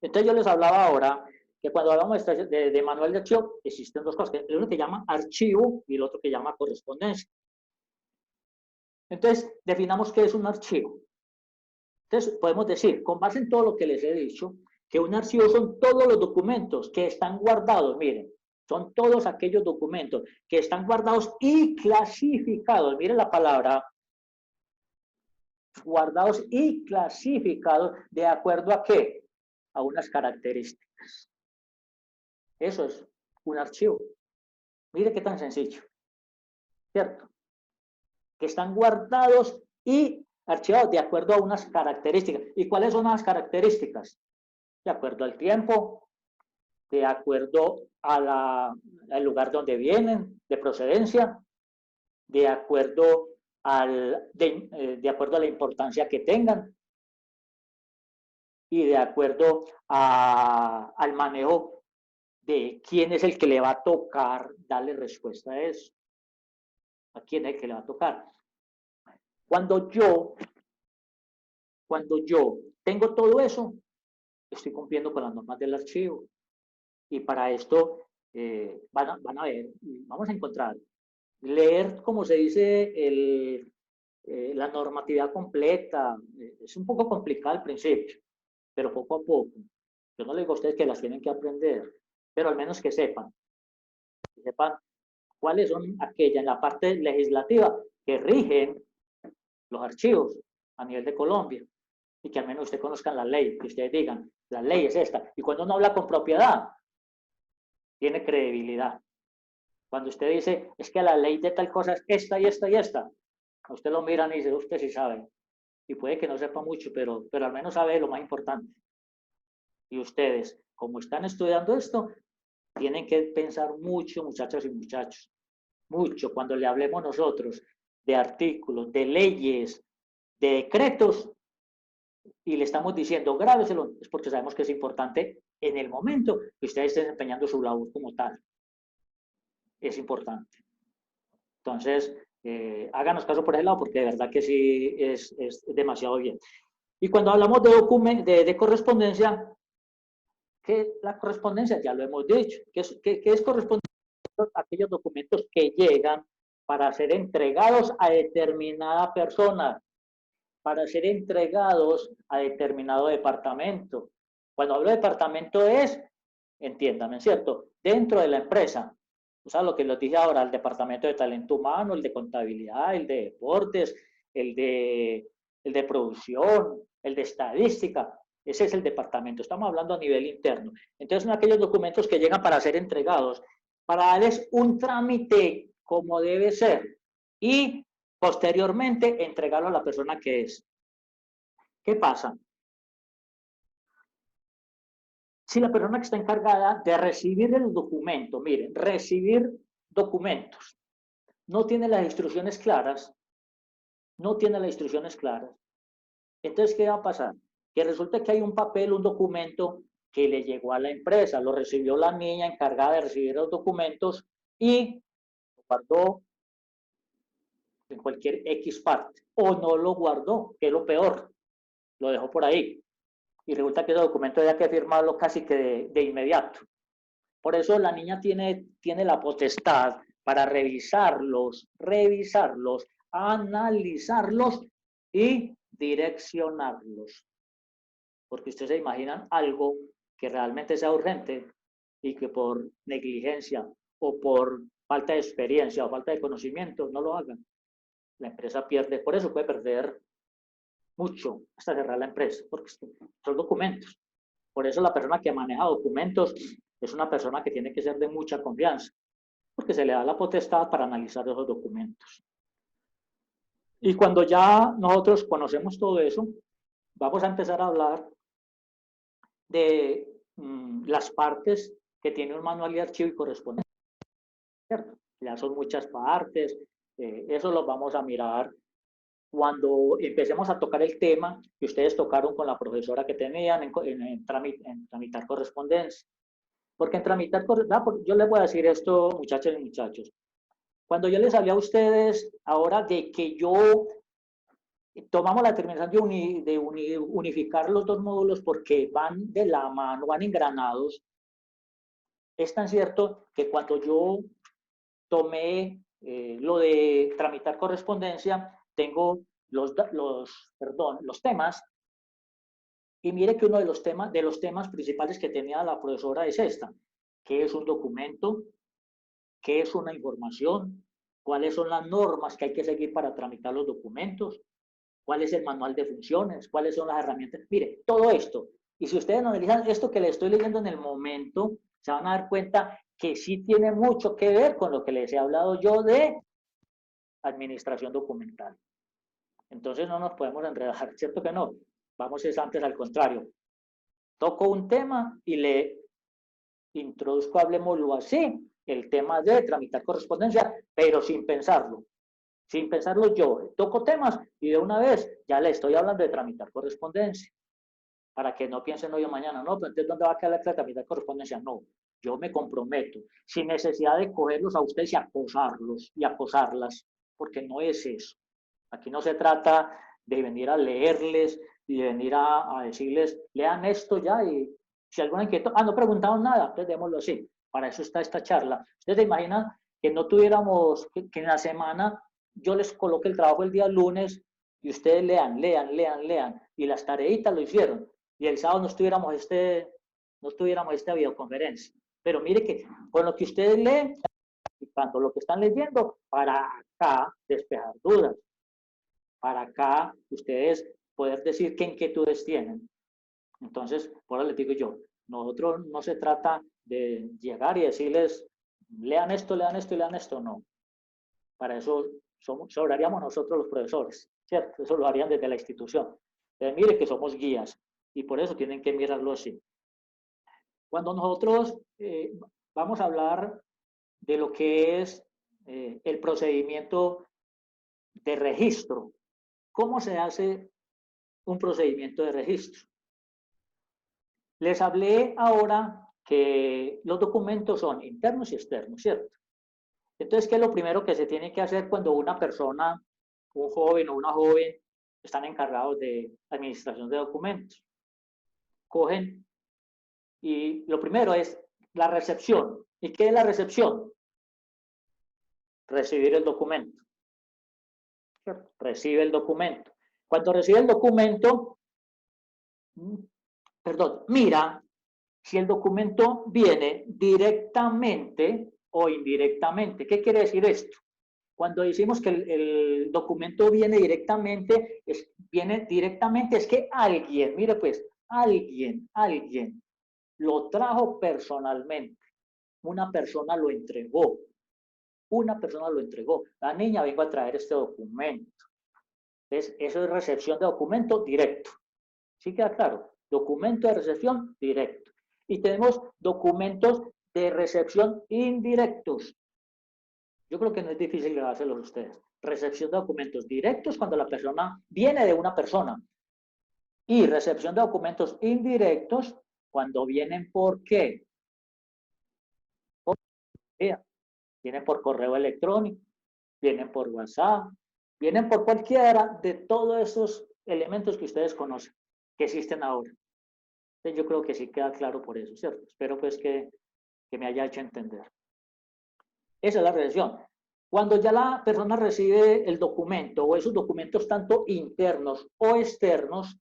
Entonces yo les hablaba ahora que cuando hablamos de manual de archivo, existen dos cosas, que uno que llama archivo y el otro que llama correspondencia. Entonces, definamos qué es un archivo. Entonces, podemos decir, con base en todo lo que les he dicho, que un archivo son todos los documentos que están guardados, miren, son todos aquellos documentos que están guardados y clasificados, miren la palabra, guardados y clasificados de acuerdo a qué, a unas características. Eso es un archivo. Mire qué tan sencillo, ¿cierto? Que están guardados y archivados de acuerdo a unas características. ¿Y cuáles son las características? De acuerdo al tiempo, de acuerdo al lugar donde vienen, de procedencia, de acuerdo de acuerdo a la importancia que tengan y de acuerdo al manejo de quién es el que le va a tocar darle respuesta a eso. ¿A quién es el que le va a tocar? Cuando yo tengo todo eso, estoy cumpliendo con las normas del archivo. Y para esto van a ver, vamos a encontrar, leer, como se dice, la normatividad completa. Es un poco complicado al principio, pero poco a poco. Yo no les digo a ustedes que las tienen que aprender, pero al menos que sepan cuáles son aquellas en la parte legislativa que rigen los archivos a nivel de Colombia y que al menos ustedes conozcan la ley, que ustedes digan, la ley es esta. Y cuando uno habla con propiedad, tiene credibilidad. Cuando usted dice, es que la ley de tal cosa es esta y esta y esta, a usted lo miran y dice, usted sí sabe. Y puede que no sepa mucho, pero al menos sabe lo más importante. Y ustedes, como están estudiando esto, tienen que pensar mucho, muchachas y muchachos. Mucho cuando le hablemos nosotros de artículos, de leyes, de decretos, y le estamos diciendo, grábeselo, es porque sabemos que es importante en el momento que ustedes estén desempeñando su labor como tal. Es importante. Entonces, háganos caso por ese lado, porque de verdad que sí es demasiado bien. Y cuando hablamos de correspondencia, ¿qué la correspondencia? Ya lo hemos dicho. ¿Qué es correspondencia? Aquellos documentos que llegan para ser entregados a determinada persona, para ser entregados a determinado departamento. Cuando hablo de departamento es, entiéndame, ¿cierto? Dentro de la empresa. O sea, lo que les dije ahora, el departamento de talento humano, el de contabilidad, el de deportes, el de producción, el de estadística. Ese es el departamento. Estamos hablando a nivel interno. Entonces, son aquellos documentos que llegan para ser entregados, para darles un trámite como debe ser y posteriormente entregarlo a la persona que es. ¿Qué pasa? Si la persona que está encargada de recibir el documento, miren, recibir documentos, no tiene las instrucciones claras, entonces, ¿qué va a pasar? Que resulta que hay un papel, un documento que le llegó a la empresa, lo recibió la niña encargada de recibir los documentos y lo guardó en cualquier X parte, o no lo guardó, que es lo peor, lo dejó por ahí. Y resulta que ese documento había que firmarlo casi que de inmediato. Por eso la niña tiene la potestad para revisarlos, analizarlos y direccionarlos. Porque ustedes se imaginan algo que realmente sea urgente y que por negligencia o por falta de experiencia o falta de conocimiento no lo hagan. La empresa pierde, por eso puede perder mucho hasta cerrar la empresa, porque son documentos. Por eso la persona que maneja documentos es una persona que tiene que ser de mucha confianza, porque se le da la potestad para analizar esos documentos. Y cuando ya nosotros conocemos todo eso, vamos a empezar a hablar de las partes que tiene un manual de archivo y correspondencia. ¿Cierto? Ya son muchas partes, eso lo vamos a mirar cuando empecemos a tocar el tema que ustedes tocaron con la profesora que tenían en tramitar correspondencia. Porque en tramitar, yo les voy a decir esto, muchachas y muchachos. Cuando yo les hablé a ustedes ahora de que yo tomamos la determinación de unificar los dos módulos porque van de la mano, van engranados, es tan cierto que cuando yo tomé lo de tramitar correspondencia, tengo los temas, y mire que uno de los temas principales que tenía la profesora es esta: ¿qué es un documento? ¿Qué es una información? ¿Cuáles son las normas que hay que seguir para tramitar los documentos? ¿Cuál es el manual de funciones? ¿Cuáles son las herramientas? Mire, todo esto. Y si ustedes analizan esto que les estoy leyendo en el momento, se van a dar cuenta que sí tiene mucho que ver con lo que les he hablado yo de administración documental. Entonces no nos podemos enredar, ¿cierto que no? Vamos es antes al contrario. Toco un tema y le introduzco, hablemoslo así, el tema de tramitar correspondencia, pero sin pensarlo. Sin pensarlo yo, toco temas y de una vez ya le estoy hablando de tramitar correspondencia. Para que no piensen hoy o mañana, no, pero entonces ¿dónde va a quedar la tramitar correspondencia? No, yo me comprometo, sin necesidad de cogerlos a ustedes y acosarlos y acosarlas, porque no es eso. Aquí no se trata de venir a leerles y de venir a decirles, lean esto ya, y si alguna inquietud, no preguntaron nada, entonces démoslo así. Para eso está esta charla. Ustedes se imaginan que no tuviéramos, que en la semana yo les coloque el trabajo el día lunes y ustedes lean, y las tareitas lo hicieron, y el sábado no tuviéramos esta videoconferencia. Pero mire que con lo que ustedes leen, y cuando lo que están leyendo, para acá despejar dudas, para acá ustedes poder decir qué inquietudes tienen. Entonces, por eso les digo yo, nosotros no se trata de llegar y decirles, lean esto, no. Para eso sobraríamos nosotros los profesores, ¿cierto? Eso lo harían desde la institución. Entonces, mire que somos guías y por eso tienen que mirarlo así. Cuando nosotros vamos a hablar de lo que es el procedimiento de registro, ¿cómo se hace un procedimiento de registro? Les hablé ahora que los documentos son internos y externos, ¿cierto? Entonces, ¿qué es lo primero que se tiene que hacer cuando una persona, un joven o una joven, están encargados de administración de documentos? Cogen y lo primero es la recepción. ¿Y qué es la recepción? Recibir el documento. ¿Cierto? Recibe el documento. Cuando recibe el documento, mira si el documento viene directamente o indirectamente. ¿Qué quiere decir esto? Cuando decimos que el documento viene directamente, es que alguien, mire pues, alguien lo trajo personalmente. Una persona lo entregó. La niña, vengo a traer este documento. Entonces, eso es recepción de documento directo. ¿Sí queda claro? Documento de recepción directo. Y tenemos documentos de recepción indirectos. Yo creo que no es difícil hacerlo ustedes. Recepción de documentos directos cuando la persona viene de una persona. Y recepción de documentos indirectos cuando vienen ¿por qué? Vienen por correo electrónico, vienen por WhatsApp, vienen por cualquiera de todos esos elementos que ustedes conocen, que existen ahora. Entonces yo creo que sí queda claro por eso, ¿cierto? Espero pues que me haya hecho entender. Esa es la recepción. Cuando ya la persona recibe el documento o esos documentos tanto internos o externos,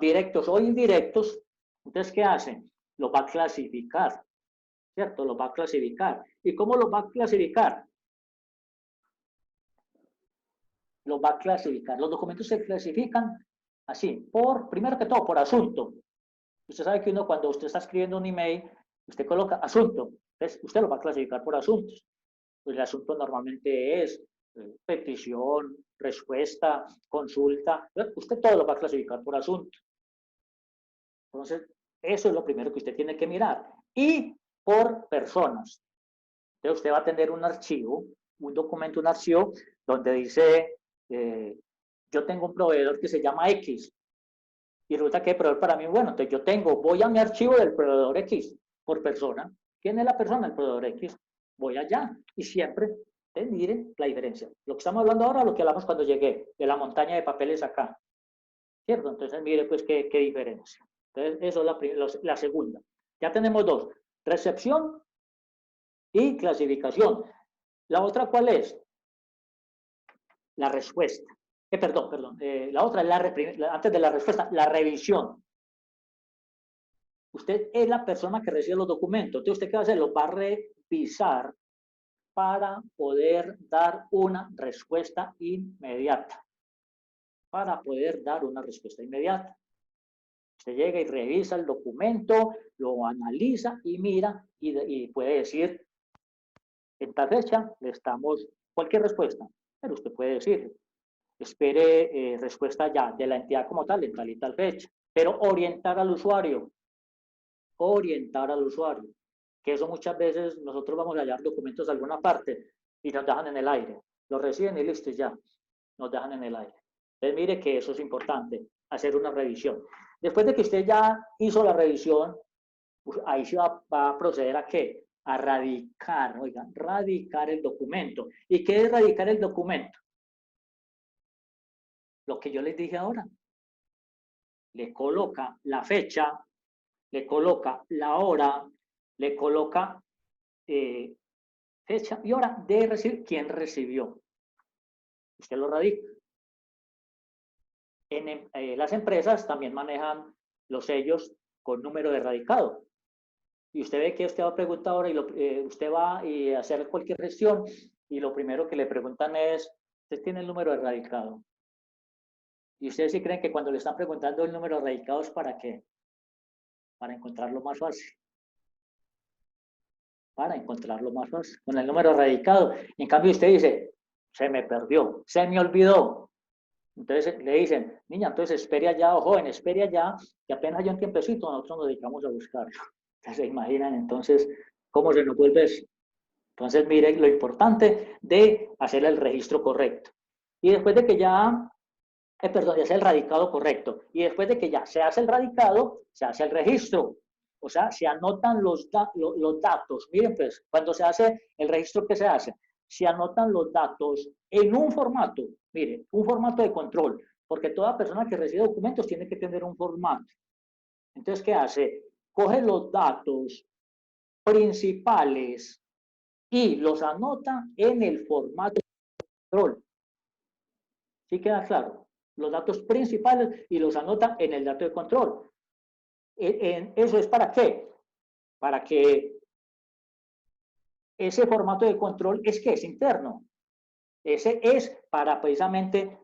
directos o indirectos, entonces ¿qué hacen? Lo va a clasificar, ¿cierto? Lo va a clasificar. ¿Y cómo lo va a clasificar? Lo va a clasificar. Los documentos se clasifican así, primero que todo, por asunto. Usted sabe que cuando usted está escribiendo un email, usted coloca asunto. Entonces, usted lo va a clasificar por asuntos. Pues el asunto normalmente es petición, respuesta, consulta. Usted todo lo va a clasificar por asunto. Entonces, eso es lo primero que usted tiene que mirar. Y por personas. Entonces, usted va a tener un archivo, un documento, un archivo, donde dice yo tengo un proveedor que se llama X, y resulta que el proveedor para mí, bueno, entonces voy a mi archivo del proveedor X por persona. ¿Quién es la persona? El proveedor X. Voy allá y siempre, miren la diferencia. Lo que estamos hablando ahora, lo que hablamos cuando llegué, de la montaña de papeles acá, ¿cierto? Entonces, mire pues qué diferencia. Entonces, eso es la segunda. Ya tenemos dos, recepción y clasificación. ¿La otra cuál es? La respuesta. Perdón. La otra es antes de la respuesta, la revisión. Usted es la persona que recibe los documentos. Entonces, ¿usted qué va a hacer? Los va a revisar para poder dar una respuesta inmediata. Para poder dar una respuesta inmediata. Usted llega y revisa el documento, lo analiza y mira y puede decir, en tal fecha le estamos, cualquier respuesta, pero usted puede decir, espere respuesta ya de la entidad como tal en tal y tal fecha, pero orientar al usuario, que eso muchas veces nosotros vamos a hallar documentos de alguna parte y nos dejan en el aire, los reciben y listo, ya, nos dejan en el aire. Entonces mire que eso es importante, hacer una revisión. Después de que usted ya hizo la revisión, pues ahí se va a proceder a ¿qué? A radicar, oigan, radicar el documento. ¿Y qué es radicar el documento? Lo que yo les dije ahora. Le coloca la fecha, le coloca la hora, le coloca fecha y hora de recibir, quién recibió. Usted lo radica. Las empresas también manejan los sellos con número de radicado. Y usted ve que usted va a preguntar ahora y usted va a hacer cualquier gestión y lo primero que le preguntan es, ¿usted tiene el número de radicado? Y ustedes sí creen que cuando le están preguntando el número de radicado es para qué? Para encontrarlo más fácil. Para encontrarlo más fácil. Con el número radicado. Y en cambio usted dice, se me perdió, se me olvidó. Entonces le dicen, niña, entonces espere allá, o joven, espere allá, que apenas hay un tiempecito, nosotros nos dedicamos a buscarlo. Se imaginan entonces cómo se nos vuelve eso. Entonces, miren lo importante de hacer el registro correcto. Y después de que ya, de hacer el radicado correcto. Y después de que ya se hace el radicado, se hace el registro. O sea, se anotan los datos. Miren, pues, cuando se hace el registro, ¿qué se hace? Se anotan los datos en un formato. Miren, un formato de control. Porque toda persona que recibe documentos tiene que tener un formato. Entonces, ¿qué hace? Coge los datos principales y los anota en el formato de control. ¿Sí queda claro? Los datos principales y los anota en el dato de control. ¿Eso es para qué? Para que ese formato de control es interno. Ese es para precisamente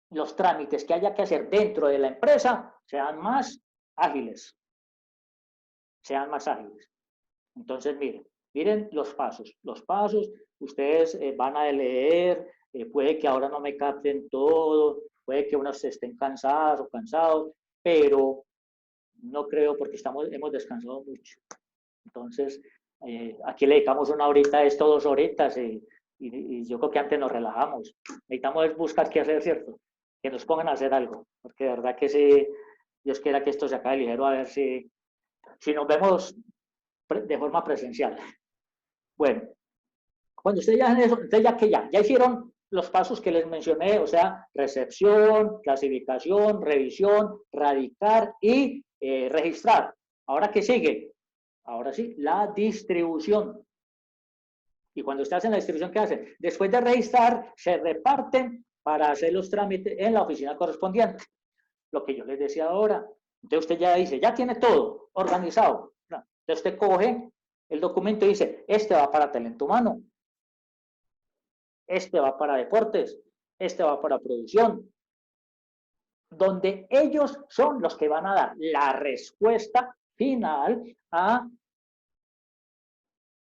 los trámites que haya que hacer dentro de la empresa sean más ágiles. Sean más ágiles. Entonces, miren los pasos. Los pasos, ustedes van a leer, puede que ahora no me capten todo, puede que unos estén cansados o cansados, pero no creo porque hemos descansado mucho. Entonces, aquí le dedicamos una horita a esto, 2 horitas, y yo creo que antes nos relajamos. Necesitamos buscar qué hacer, ¿cierto? Que nos pongan a hacer algo, porque de verdad que sí, Dios quiera que esto se acabe ligero, a ver si nos vemos de forma presencial. Bueno, cuando ustedes ya hacen eso, entonces ya hicieron los pasos que les mencioné, o sea, recepción, clasificación, revisión, radicar y registrar. ¿Ahora qué sigue? Ahora sí, la distribución. Y cuando usted hace la distribución, ¿qué hace? Después de registrar, se reparten para hacer los trámites en la oficina correspondiente. Lo que yo les decía ahora. Entonces usted ya dice, ya tiene todo organizado. Entonces usted coge el documento y dice, este va para talento humano, este va para deportes, este va para producción, donde ellos son los que van a dar la respuesta final a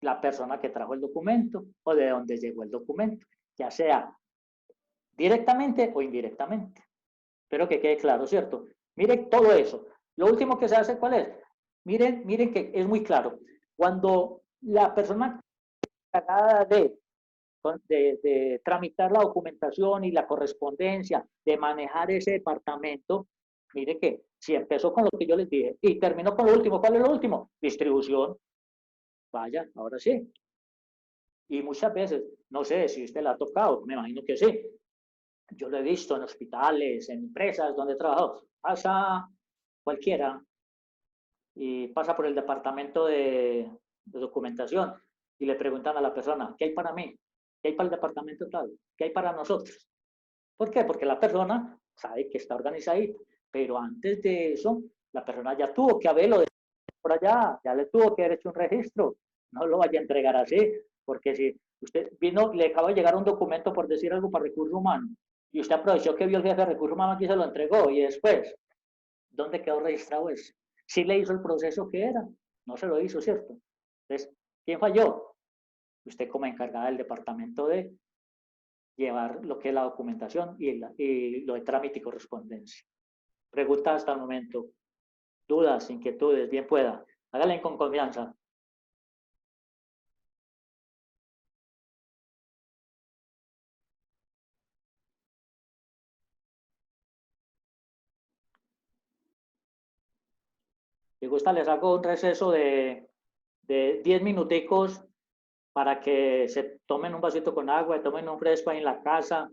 la persona que trajo el documento o de donde llegó el documento, ya sea directamente o indirectamente. Espero que quede claro, ¿cierto? Miren todo eso. Lo último que se hace, ¿cuál es? Miren que es muy claro. Cuando la persona encargada de de tramitar la documentación y la correspondencia, de manejar ese departamento, mire que si empezó con lo que yo les dije y terminó con lo último, ¿cuál es lo último? Distribución. Vaya, ahora sí. Y muchas veces, no sé si usted la ha tocado, me imagino que sí. Yo lo he visto en hospitales, en empresas donde he trabajado. Pasa cualquiera y pasa por el departamento de documentación y le preguntan a la persona, ¿qué hay para mí? ¿Qué hay para el departamento tal? ¿Qué hay para nosotros? ¿Por qué? Porque la persona sabe que está organizadita, pero antes de eso, la persona ya tuvo que haberlo de por allá, ya le tuvo que haber hecho un registro. No lo vaya a entregar así, porque si usted vino, le acaba de llegar un documento por decir algo para recursos humanos, y usted aprovechó que vio el jefe de recursos humanos aquí y se lo entregó, y después, ¿dónde quedó registrado eso? Sí le hizo el proceso que era, no se lo hizo, ¿cierto? Entonces, ¿quién falló? Usted como encargada del departamento de llevar lo que es la documentación y lo de trámite y correspondencia. Preguntas hasta el momento, dudas, inquietudes, bien pueda. Hágale con confianza. Si gusta, les hago un receso de 10 minuticos para que se tomen un vasito con agua, tomen un fresco ahí en la casa,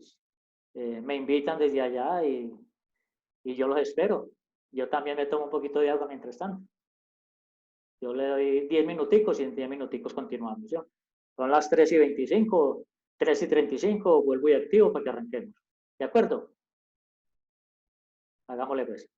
me invitan desde allá y yo los espero. Yo también me tomo un poquito de agua mientras tanto. Yo le doy 10 minuticos y en 10 minuticos continuamos. ¿Sí? Son las 3:25, 3:35, vuelvo y activo para que arranquemos. ¿De acuerdo? Hagámosle pues.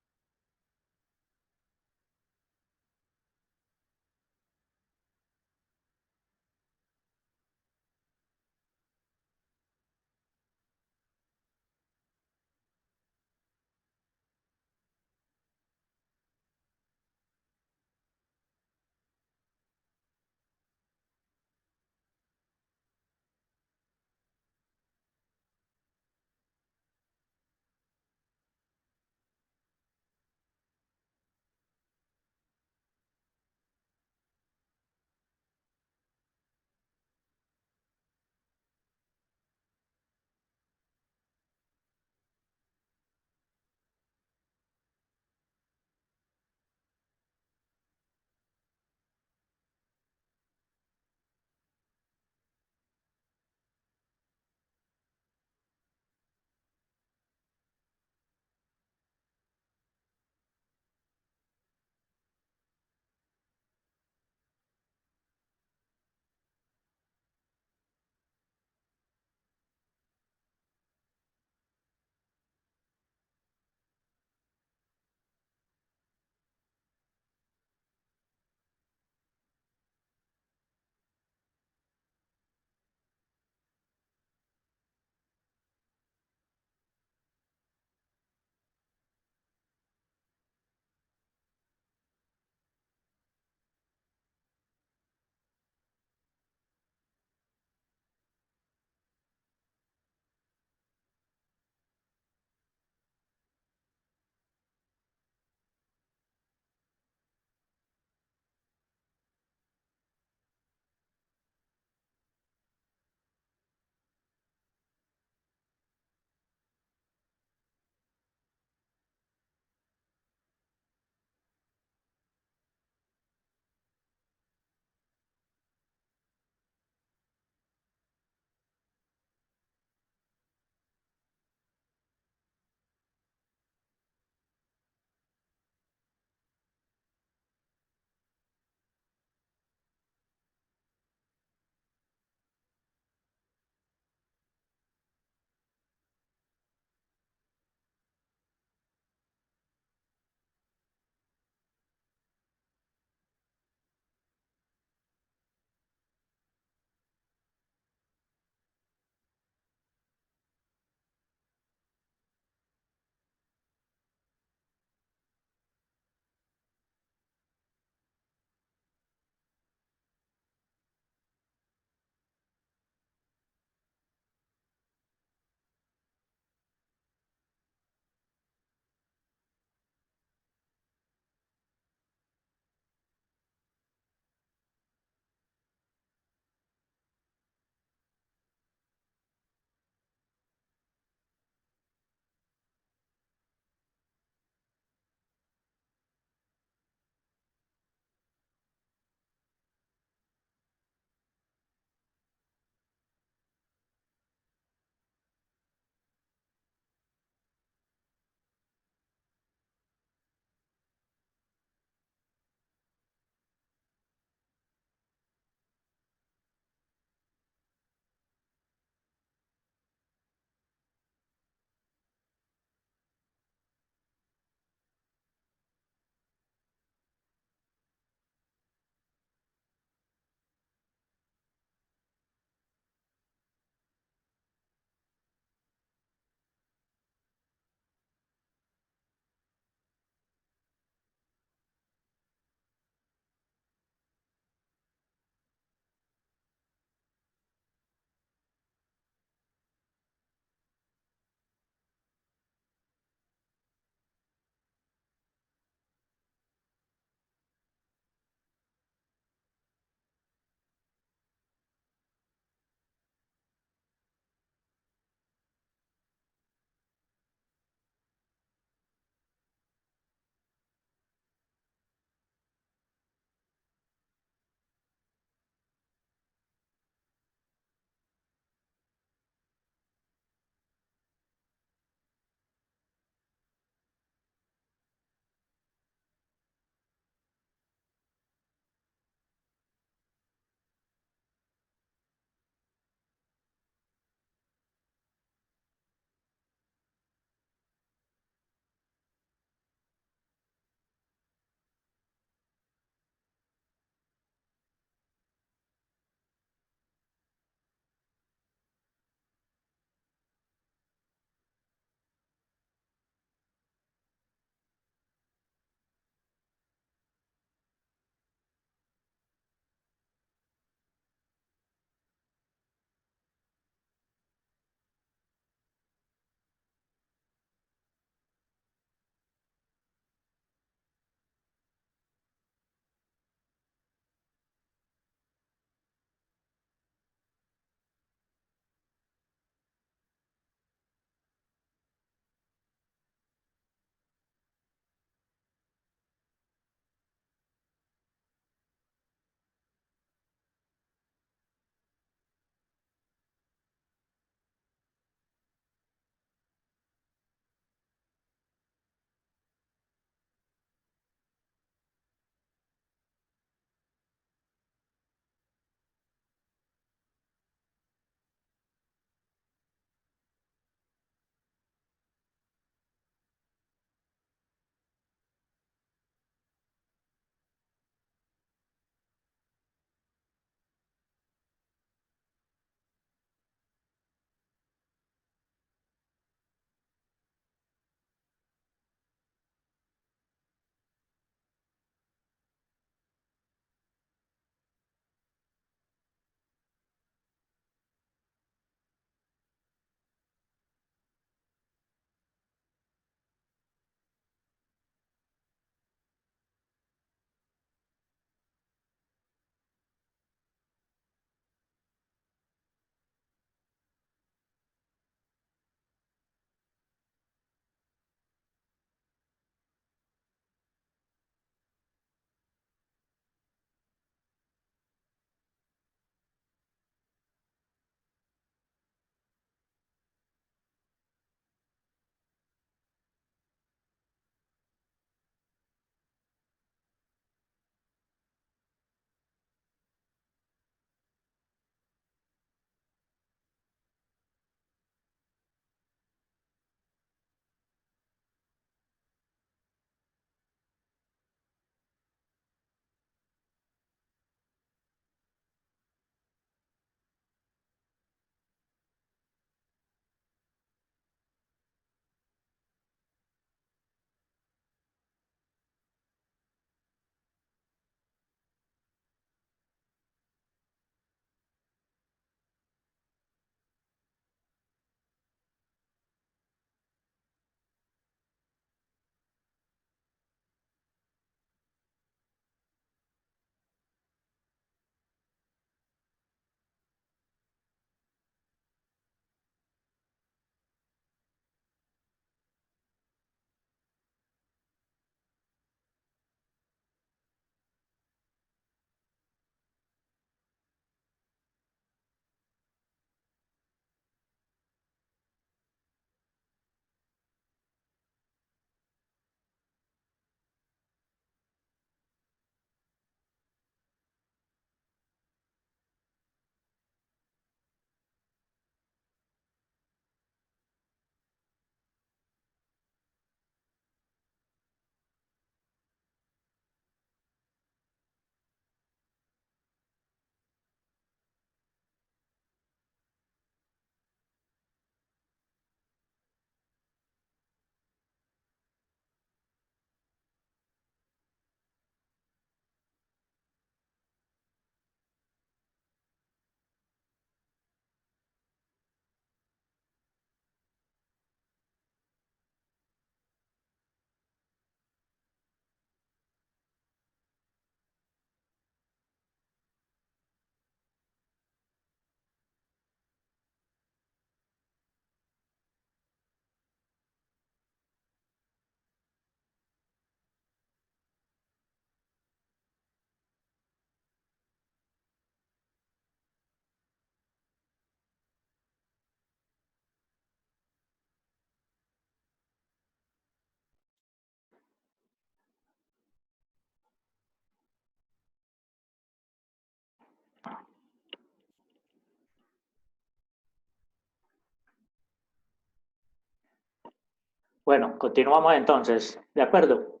Bueno, continuamos entonces. ¿De acuerdo?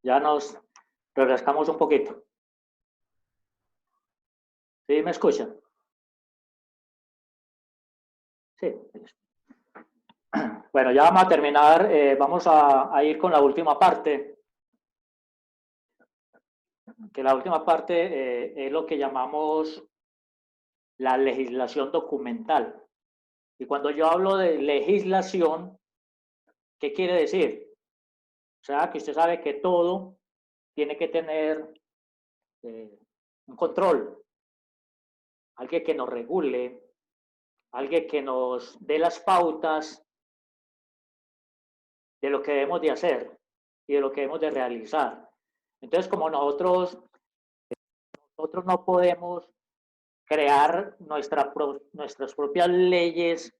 Ya nos refrescamos un poquito. ¿Sí me escuchan? Sí. Bueno, ya vamos a terminar. Vamos a ir con la última parte, que la última parte es lo que llamamos la legislación documental. Y cuando yo hablo de legislación, ¿qué quiere decir? O sea, que usted sabe que todo tiene que tener eh, un control, alguien que nos regule, alguien que nos dé las pautas de lo que debemos de hacer y de lo que debemos de realizar. Entonces, como nosotros no podemos crear nuestras propias leyes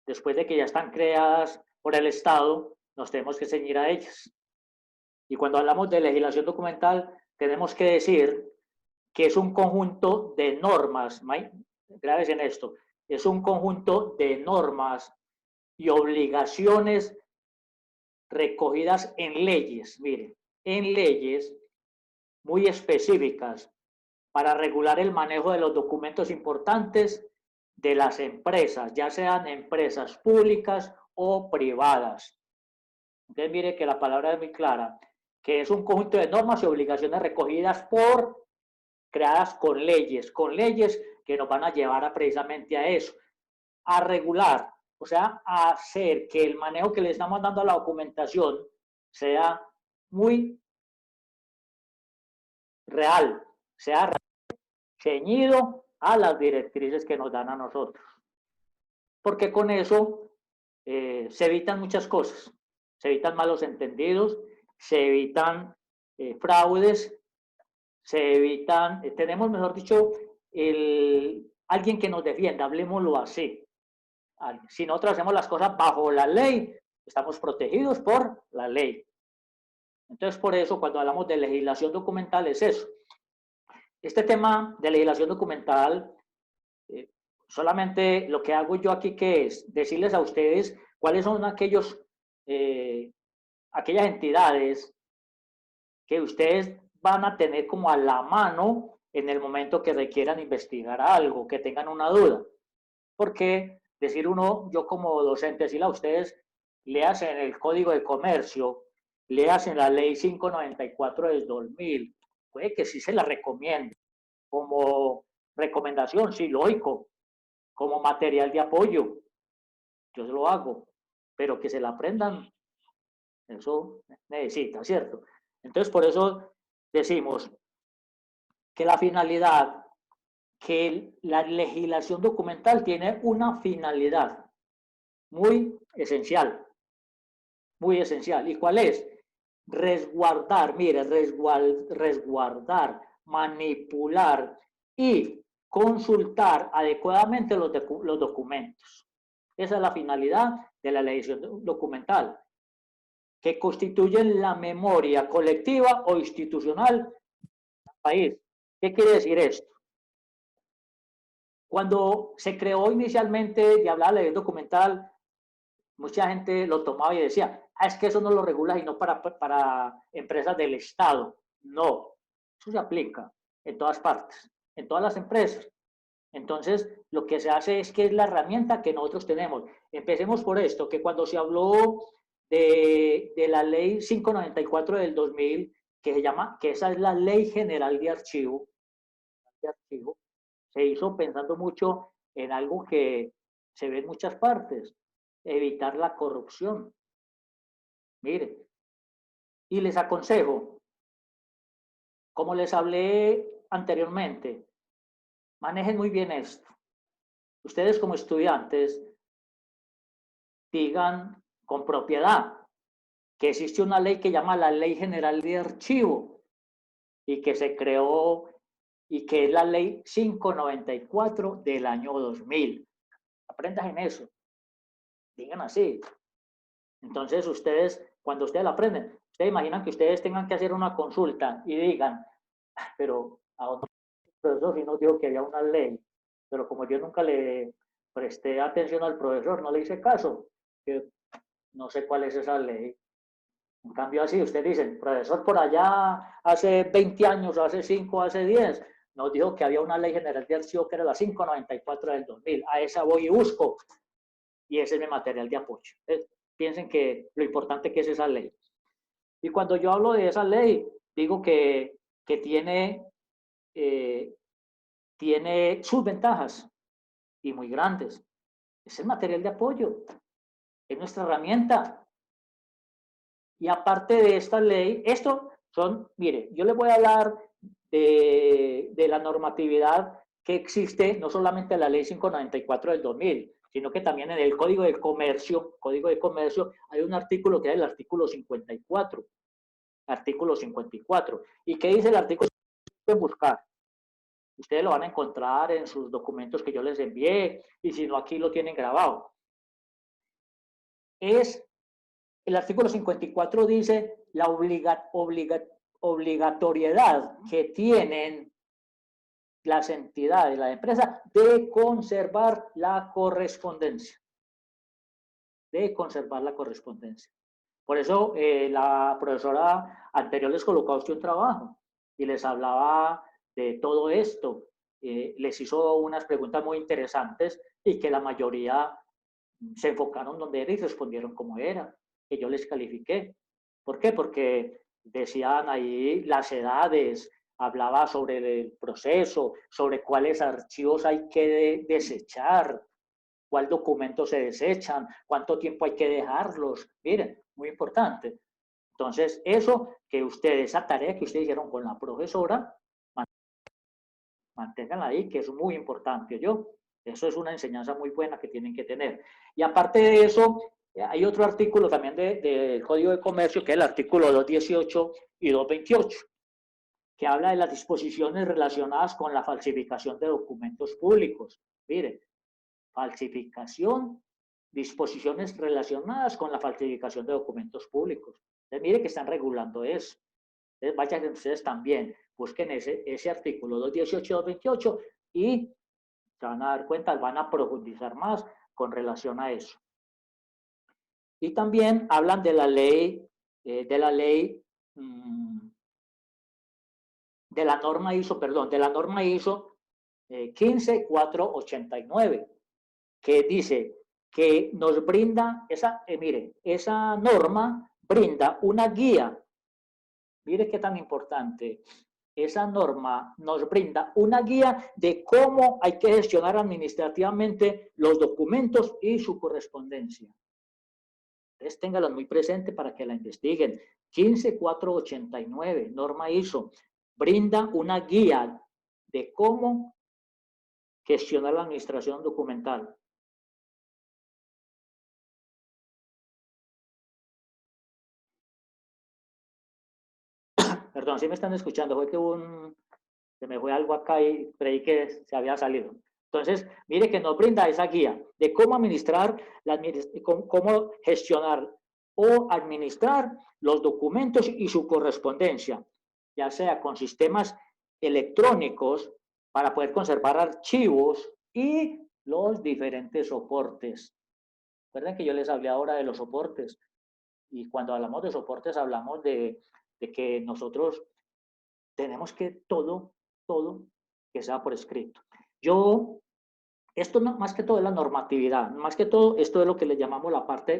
después de que ya están creadas por el Estado, nos tenemos que ceñir a ellas. Y cuando hablamos de legislación documental, tenemos que decir que es un conjunto de normas, graves en esto, es un conjunto de normas y obligaciones recogidas en leyes, miren, en leyes muy específicas para regular el manejo de los documentos importantes de las empresas, ya sean empresas públicas o privadas. Entonces, mire que la palabra es muy clara, que es un conjunto de normas y obligaciones recogidas creadas con leyes que nos van a llevar precisamente a eso, a regular, o sea, a hacer que el manejo que le estamos dando a la documentación sea muy real, sea ceñido a las directrices que nos dan a nosotros. Porque con eso se evitan muchas cosas, se evitan malos entendidos, se evitan fraudes, se evitan, tenemos, mejor dicho, alguien que nos defienda, hablemoslo así. Si nosotros hacemos las cosas bajo la ley, estamos protegidos por la ley. Entonces, por eso, cuando hablamos de legislación documental, es eso. Este tema de legislación documental, eh, solamente lo que hago yo aquí, que es decirles a ustedes cuáles son aquellas entidades que ustedes van a tener como a la mano en el momento que requieran investigar algo, que tengan una duda. Porque decir uno, yo como docente, decirle a ustedes, léanse en el Código de Comercio, léanse en la Ley 594 del 2000, puede que sí se la recomiende, como recomendación, sí, lógico, como material de apoyo, yo lo hago, pero que se la aprendan, eso necesita, ¿cierto? Entonces, por eso decimos que la finalidad, que la legislación documental tiene una finalidad muy muy esencial. ¿Y cuál es? Resguardar, mire, resguardar, manipular y consultar adecuadamente los documentos. Esa es la finalidad de la legislación documental, que constituyen la memoria colectiva o institucional del país. ¿Qué quiere decir esto? Cuando se creó inicialmente y hablaba de ley documental, mucha gente lo tomaba y decía, es que eso no lo regula y no para empresas del Estado. No, eso se aplica en todas partes, en todas las empresas. Entonces, lo que se hace es que es la herramienta que nosotros tenemos. Empecemos por esto, que cuando se habló de la ley 594 del 2000, que se llama, que esa es la ley general de archivo, se hizo pensando mucho en algo que se ve en muchas partes, evitar la corrupción. Mire, y les aconsejo, como les hablé anteriormente, manejen muy bien esto. Ustedes como estudiantes digan con propiedad que existe una ley que llama la Ley General de Archivo y que se creó y que es la Ley 594 del año 2000. Aprendan en eso. Digan así. Entonces ustedes, cuando ustedes la aprenden, ustedes imaginan que ustedes tengan que hacer una consulta y digan, pero ¿a dónde el profesor sí nos dijo que había una ley? Pero como yo nunca le presté atención al profesor, no le hice caso. No sé cuál es esa ley. En cambio, así, usted dice, profesor, por allá hace 20 años, hace 5, hace 10, nos dijo que había una ley general de archivo que era la 594 del 2000. A esa voy y busco, y ese es mi material de apoyo. Entonces, piensen que lo importante que es esa ley. Y cuando yo hablo de esa ley, digo que tiene sus ventajas y muy grandes. Es el material de apoyo, es nuestra herramienta. Y aparte de esta ley, esto son, mire, yo les voy a hablar de la normatividad que existe, no solamente en la ley 594 del 2000, sino que también en el Código de Comercio, hay un artículo que es el artículo 54. Artículo 54. ¿Y qué dice el artículo? Pueden buscar. Ustedes lo van a encontrar en sus documentos que yo les envié, y si no, aquí lo tienen grabado. El artículo 54 dice la obligatoriedad que tienen las entidades, la empresa, de conservar la correspondencia. De conservar la correspondencia. Por eso la profesora anterior les colocó a usted un trabajo y les hablaba de todo esto. Les hizo unas preguntas muy interesantes y que la mayoría se enfocaron donde era y respondieron como era, que yo les califiqué. ¿Por qué? Porque decían ahí las edades, hablaba sobre el proceso, sobre cuáles archivos hay que desechar, cuál documento se desechan, cuánto tiempo hay que dejarlos. Miren, muy importante. Entonces, eso que ustedes, esa tarea que ustedes hicieron con la profesora, manténganla ahí, que es muy importante, ¿yo? Eso es una enseñanza muy buena que tienen que tener. Y aparte de eso, hay otro artículo también del Código de Comercio, que es el artículo 218 y 228, que habla de las disposiciones relacionadas con la falsificación de documentos públicos. Miren, falsificación, disposiciones relacionadas con la falsificación de documentos públicos. Entonces, mire que están regulando eso. Entonces, vayan ustedes también, busquen ese artículo 218 228 y se van a dar cuenta, van a profundizar más con relación a eso. Y también hablan de la ley, de la norma ISO, perdón, de la norma ISO 15489, que dice que nos brinda, mire, esa norma brinda una guía. Mire qué tan importante. Esa norma nos brinda una guía de cómo hay que gestionar administrativamente los documentos y su correspondencia. Entonces, ténganla muy presente para que la investiguen. 15489, norma ISO, brinda una guía de cómo gestionar la administración documental. Perdón, si me están escuchando, fue que se me fue algo acá y creí que se había salido. Entonces, mire que nos brinda esa guía de cómo administrar, cómo gestionar o administrar los documentos y su correspondencia, ya sea con sistemas electrónicos para poder conservar archivos y los diferentes soportes. Recuerden que yo les hablé ahora de los soportes, y cuando hablamos de soportes hablamos de que nosotros tenemos que todo que sea por escrito. Esto no, más que todo es la normatividad, más que todo esto es lo que le llamamos la parte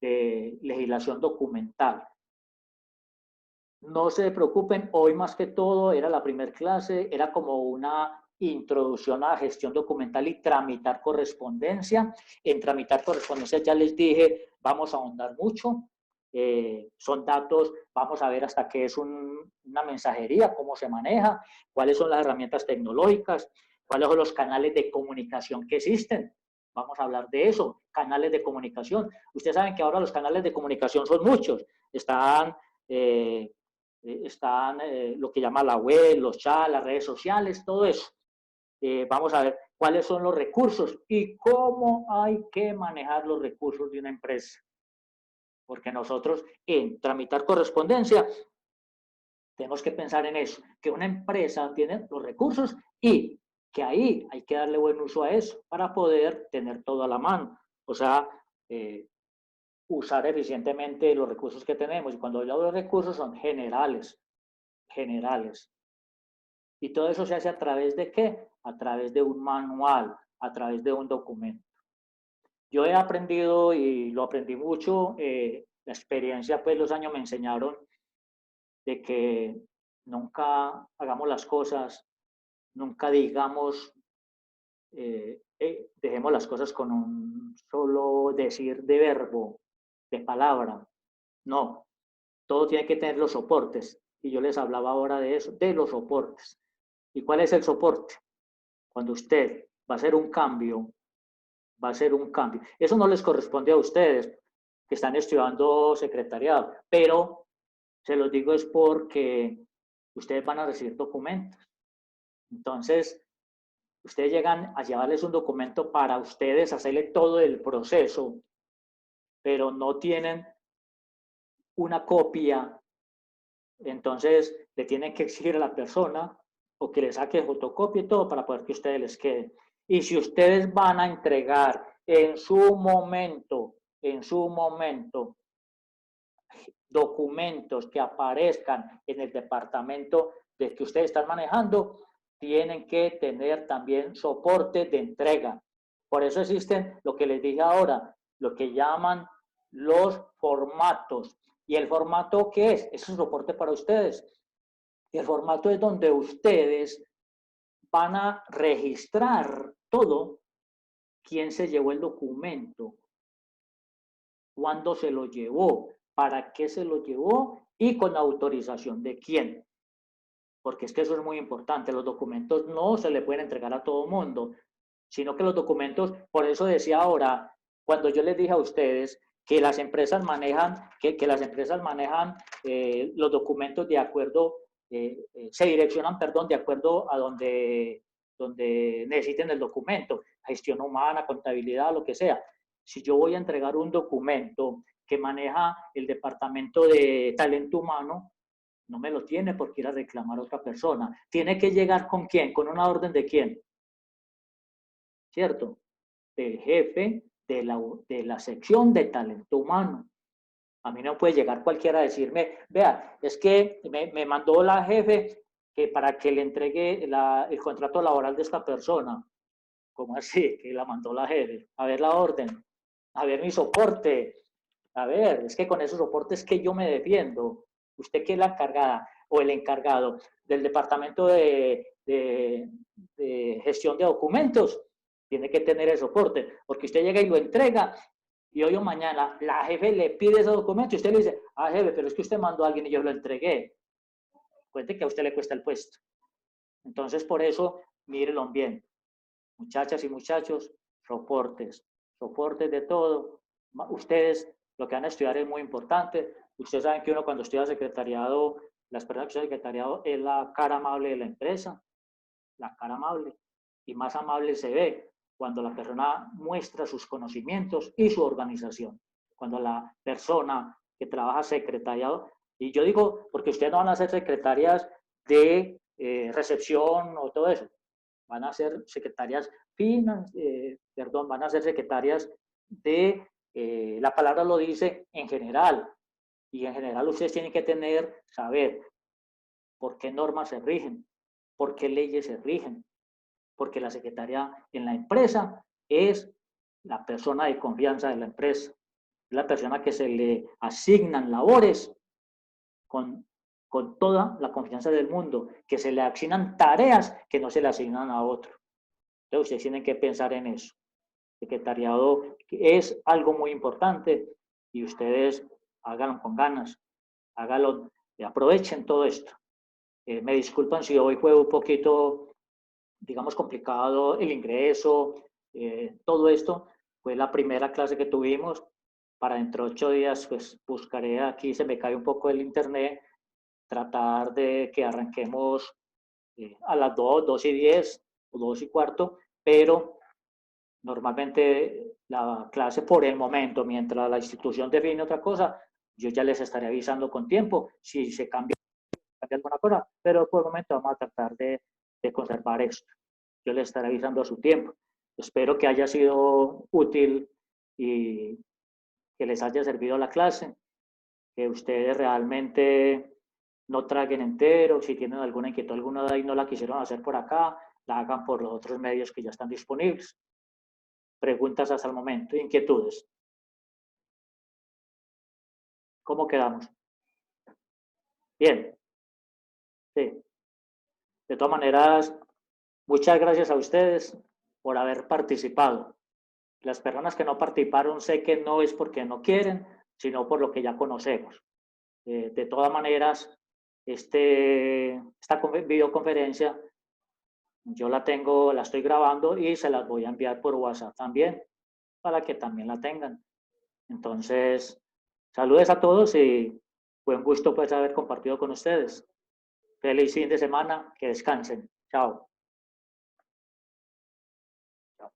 de legislación documental. No se preocupen, hoy más que todo era la primera clase, era como una introducción a la gestión documental y tramitar correspondencia. En tramitar correspondencia ya les dije, vamos a ahondar mucho. Son datos, vamos a ver hasta qué es una mensajería, cómo se maneja, cuáles son las herramientas tecnológicas, cuáles son los canales de comunicación que existen. Vamos a hablar de eso, canales de comunicación. Ustedes saben que ahora los canales de comunicación son muchos. Están lo que llama la web, los chats, las redes sociales, todo eso. Vamos a ver cuáles son los recursos y cómo hay que manejar los recursos de una empresa. Porque nosotros en tramitar correspondencia tenemos que pensar en eso, que una empresa tiene los recursos y que ahí hay que darle buen uso a eso para poder tener todo a la mano. O sea, usar eficientemente los recursos que tenemos. Y cuando hablo de recursos son generales, generales. Y todo eso se hace a través de ¿qué? A través de un manual, a través de un documento. Yo he aprendido y lo aprendí mucho, la experiencia, pues los años me enseñaron de que nunca hagamos las cosas, nunca digamos, dejemos las cosas con un solo decir de verbo, de palabra. No, todo tiene que tener los soportes. Y yo les hablaba ahora de eso, de los soportes. ¿Y cuál es el soporte? Cuando usted va a hacer un cambio, va a ser un cambio. Eso no les corresponde a ustedes que están estudiando secretariado, pero se los digo es porque ustedes van a recibir documentos. Entonces, ustedes llegan a llevarles un documento para ustedes, hacerle todo el proceso, pero no tienen una copia. Entonces, le tienen que exigir a la persona o que le saque fotocopia y todo para poder que ustedes les quede. Y si ustedes van a entregar en su momento, documentos que aparezcan en el departamento de que ustedes están manejando, tienen que tener también soporte de entrega. Por eso existen lo que les dije ahora, lo que llaman los formatos. ¿Y el formato qué es? Es un soporte para ustedes. El formato es donde ustedes van a registrar todo, quién se llevó el documento, cuándo se lo llevó, para qué se lo llevó y con autorización de quién. Porque es que eso es muy importante. Los documentos no se le pueden entregar a todo mundo, sino que los documentos, por eso decía ahora, cuando yo les dije a ustedes que las empresas manejan, los documentos de acuerdo, se direccionan, perdón, de acuerdo a donde necesiten el documento, gestión humana, contabilidad, lo que sea. Si yo voy a entregar un documento que maneja el departamento de talento humano, no me lo tiene por ir a reclamar a otra persona. Tiene que llegar con quién, con una orden de quién, ¿cierto? Del jefe de la sección de talento humano. A mí no puede llegar cualquiera a decirme, vea, es que me mandó la jefe que para que le entregue el contrato laboral de esta persona. ¿Cómo así? Que la mandó la jefe. A ver la orden, a ver mi soporte. A ver, es que con esos soportes que yo me defiendo. Usted que es la encargada o el encargado del departamento de gestión de documentos, tiene que tener el soporte, porque usted llega y lo entrega y hoy o mañana la jefe le pide ese documento y usted le dice, ah, jefe, pero es que usted mandó a alguien y yo lo entregué. Cuente que a usted le cuesta el puesto. Entonces, por eso, mírenlo bien. Muchachas y muchachos, soportes, soportes de todo. Ustedes, lo que van a estudiar es muy importante. Ustedes saben que uno cuando estudia secretariado, las personas que estudian secretariado es la cara amable de la empresa, la cara amable. Y más amable se ve cuando la persona muestra sus conocimientos y su organización. Cuando la persona que trabaja secretariado, y yo digo, porque ustedes no van a ser secretarias de recepción o todo eso, van a ser secretarias van a ser secretarias de, la palabra lo dice, en general, y en general ustedes tienen que saber por qué normas se rigen, por qué leyes se rigen, porque la secretaria en la empresa es la persona de confianza de la empresa, es la persona que se le asignan labores con, con toda la confianza del mundo, que se le asignan tareas que no se le asignan a otro. Entonces ustedes tienen que pensar en eso. Secretariado es algo muy importante y ustedes háganlo con ganas, háganlo, aprovechen todo esto. Me disculpan si hoy fue un poquito, digamos, complicado el ingreso, todo esto. Fue la primera clase que tuvimos. Para dentro de 8 días, pues buscaré aquí, se me cae un poco el internet, tratar de que arranquemos a las 2:10 o 2:15, pero normalmente la clase por el momento, mientras la institución define otra cosa, yo ya les estaré avisando con tiempo si se cambia alguna cosa, pero por el momento vamos a tratar de conservar esto. Yo les estaré avisando a su tiempo. Espero que haya sido útil y que les haya servido la clase, que ustedes realmente no traguen entero, si tienen alguna inquietud alguna de ahí no la quisieron hacer por acá, la hagan por los otros medios que ya están disponibles. Preguntas hasta el momento, inquietudes. ¿Cómo quedamos? Bien, sí. De todas maneras, muchas gracias a ustedes por haber participado. Las personas que no participaron sé que no es porque no quieren, sino por lo que ya conocemos. De todas maneras, esta videoconferencia yo la estoy grabando y se las voy a enviar por WhatsApp también, para que también la tengan. Entonces, saludes a todos y buen gusto pues haber compartido con ustedes. Feliz fin de semana, que descansen. Chao. Chao.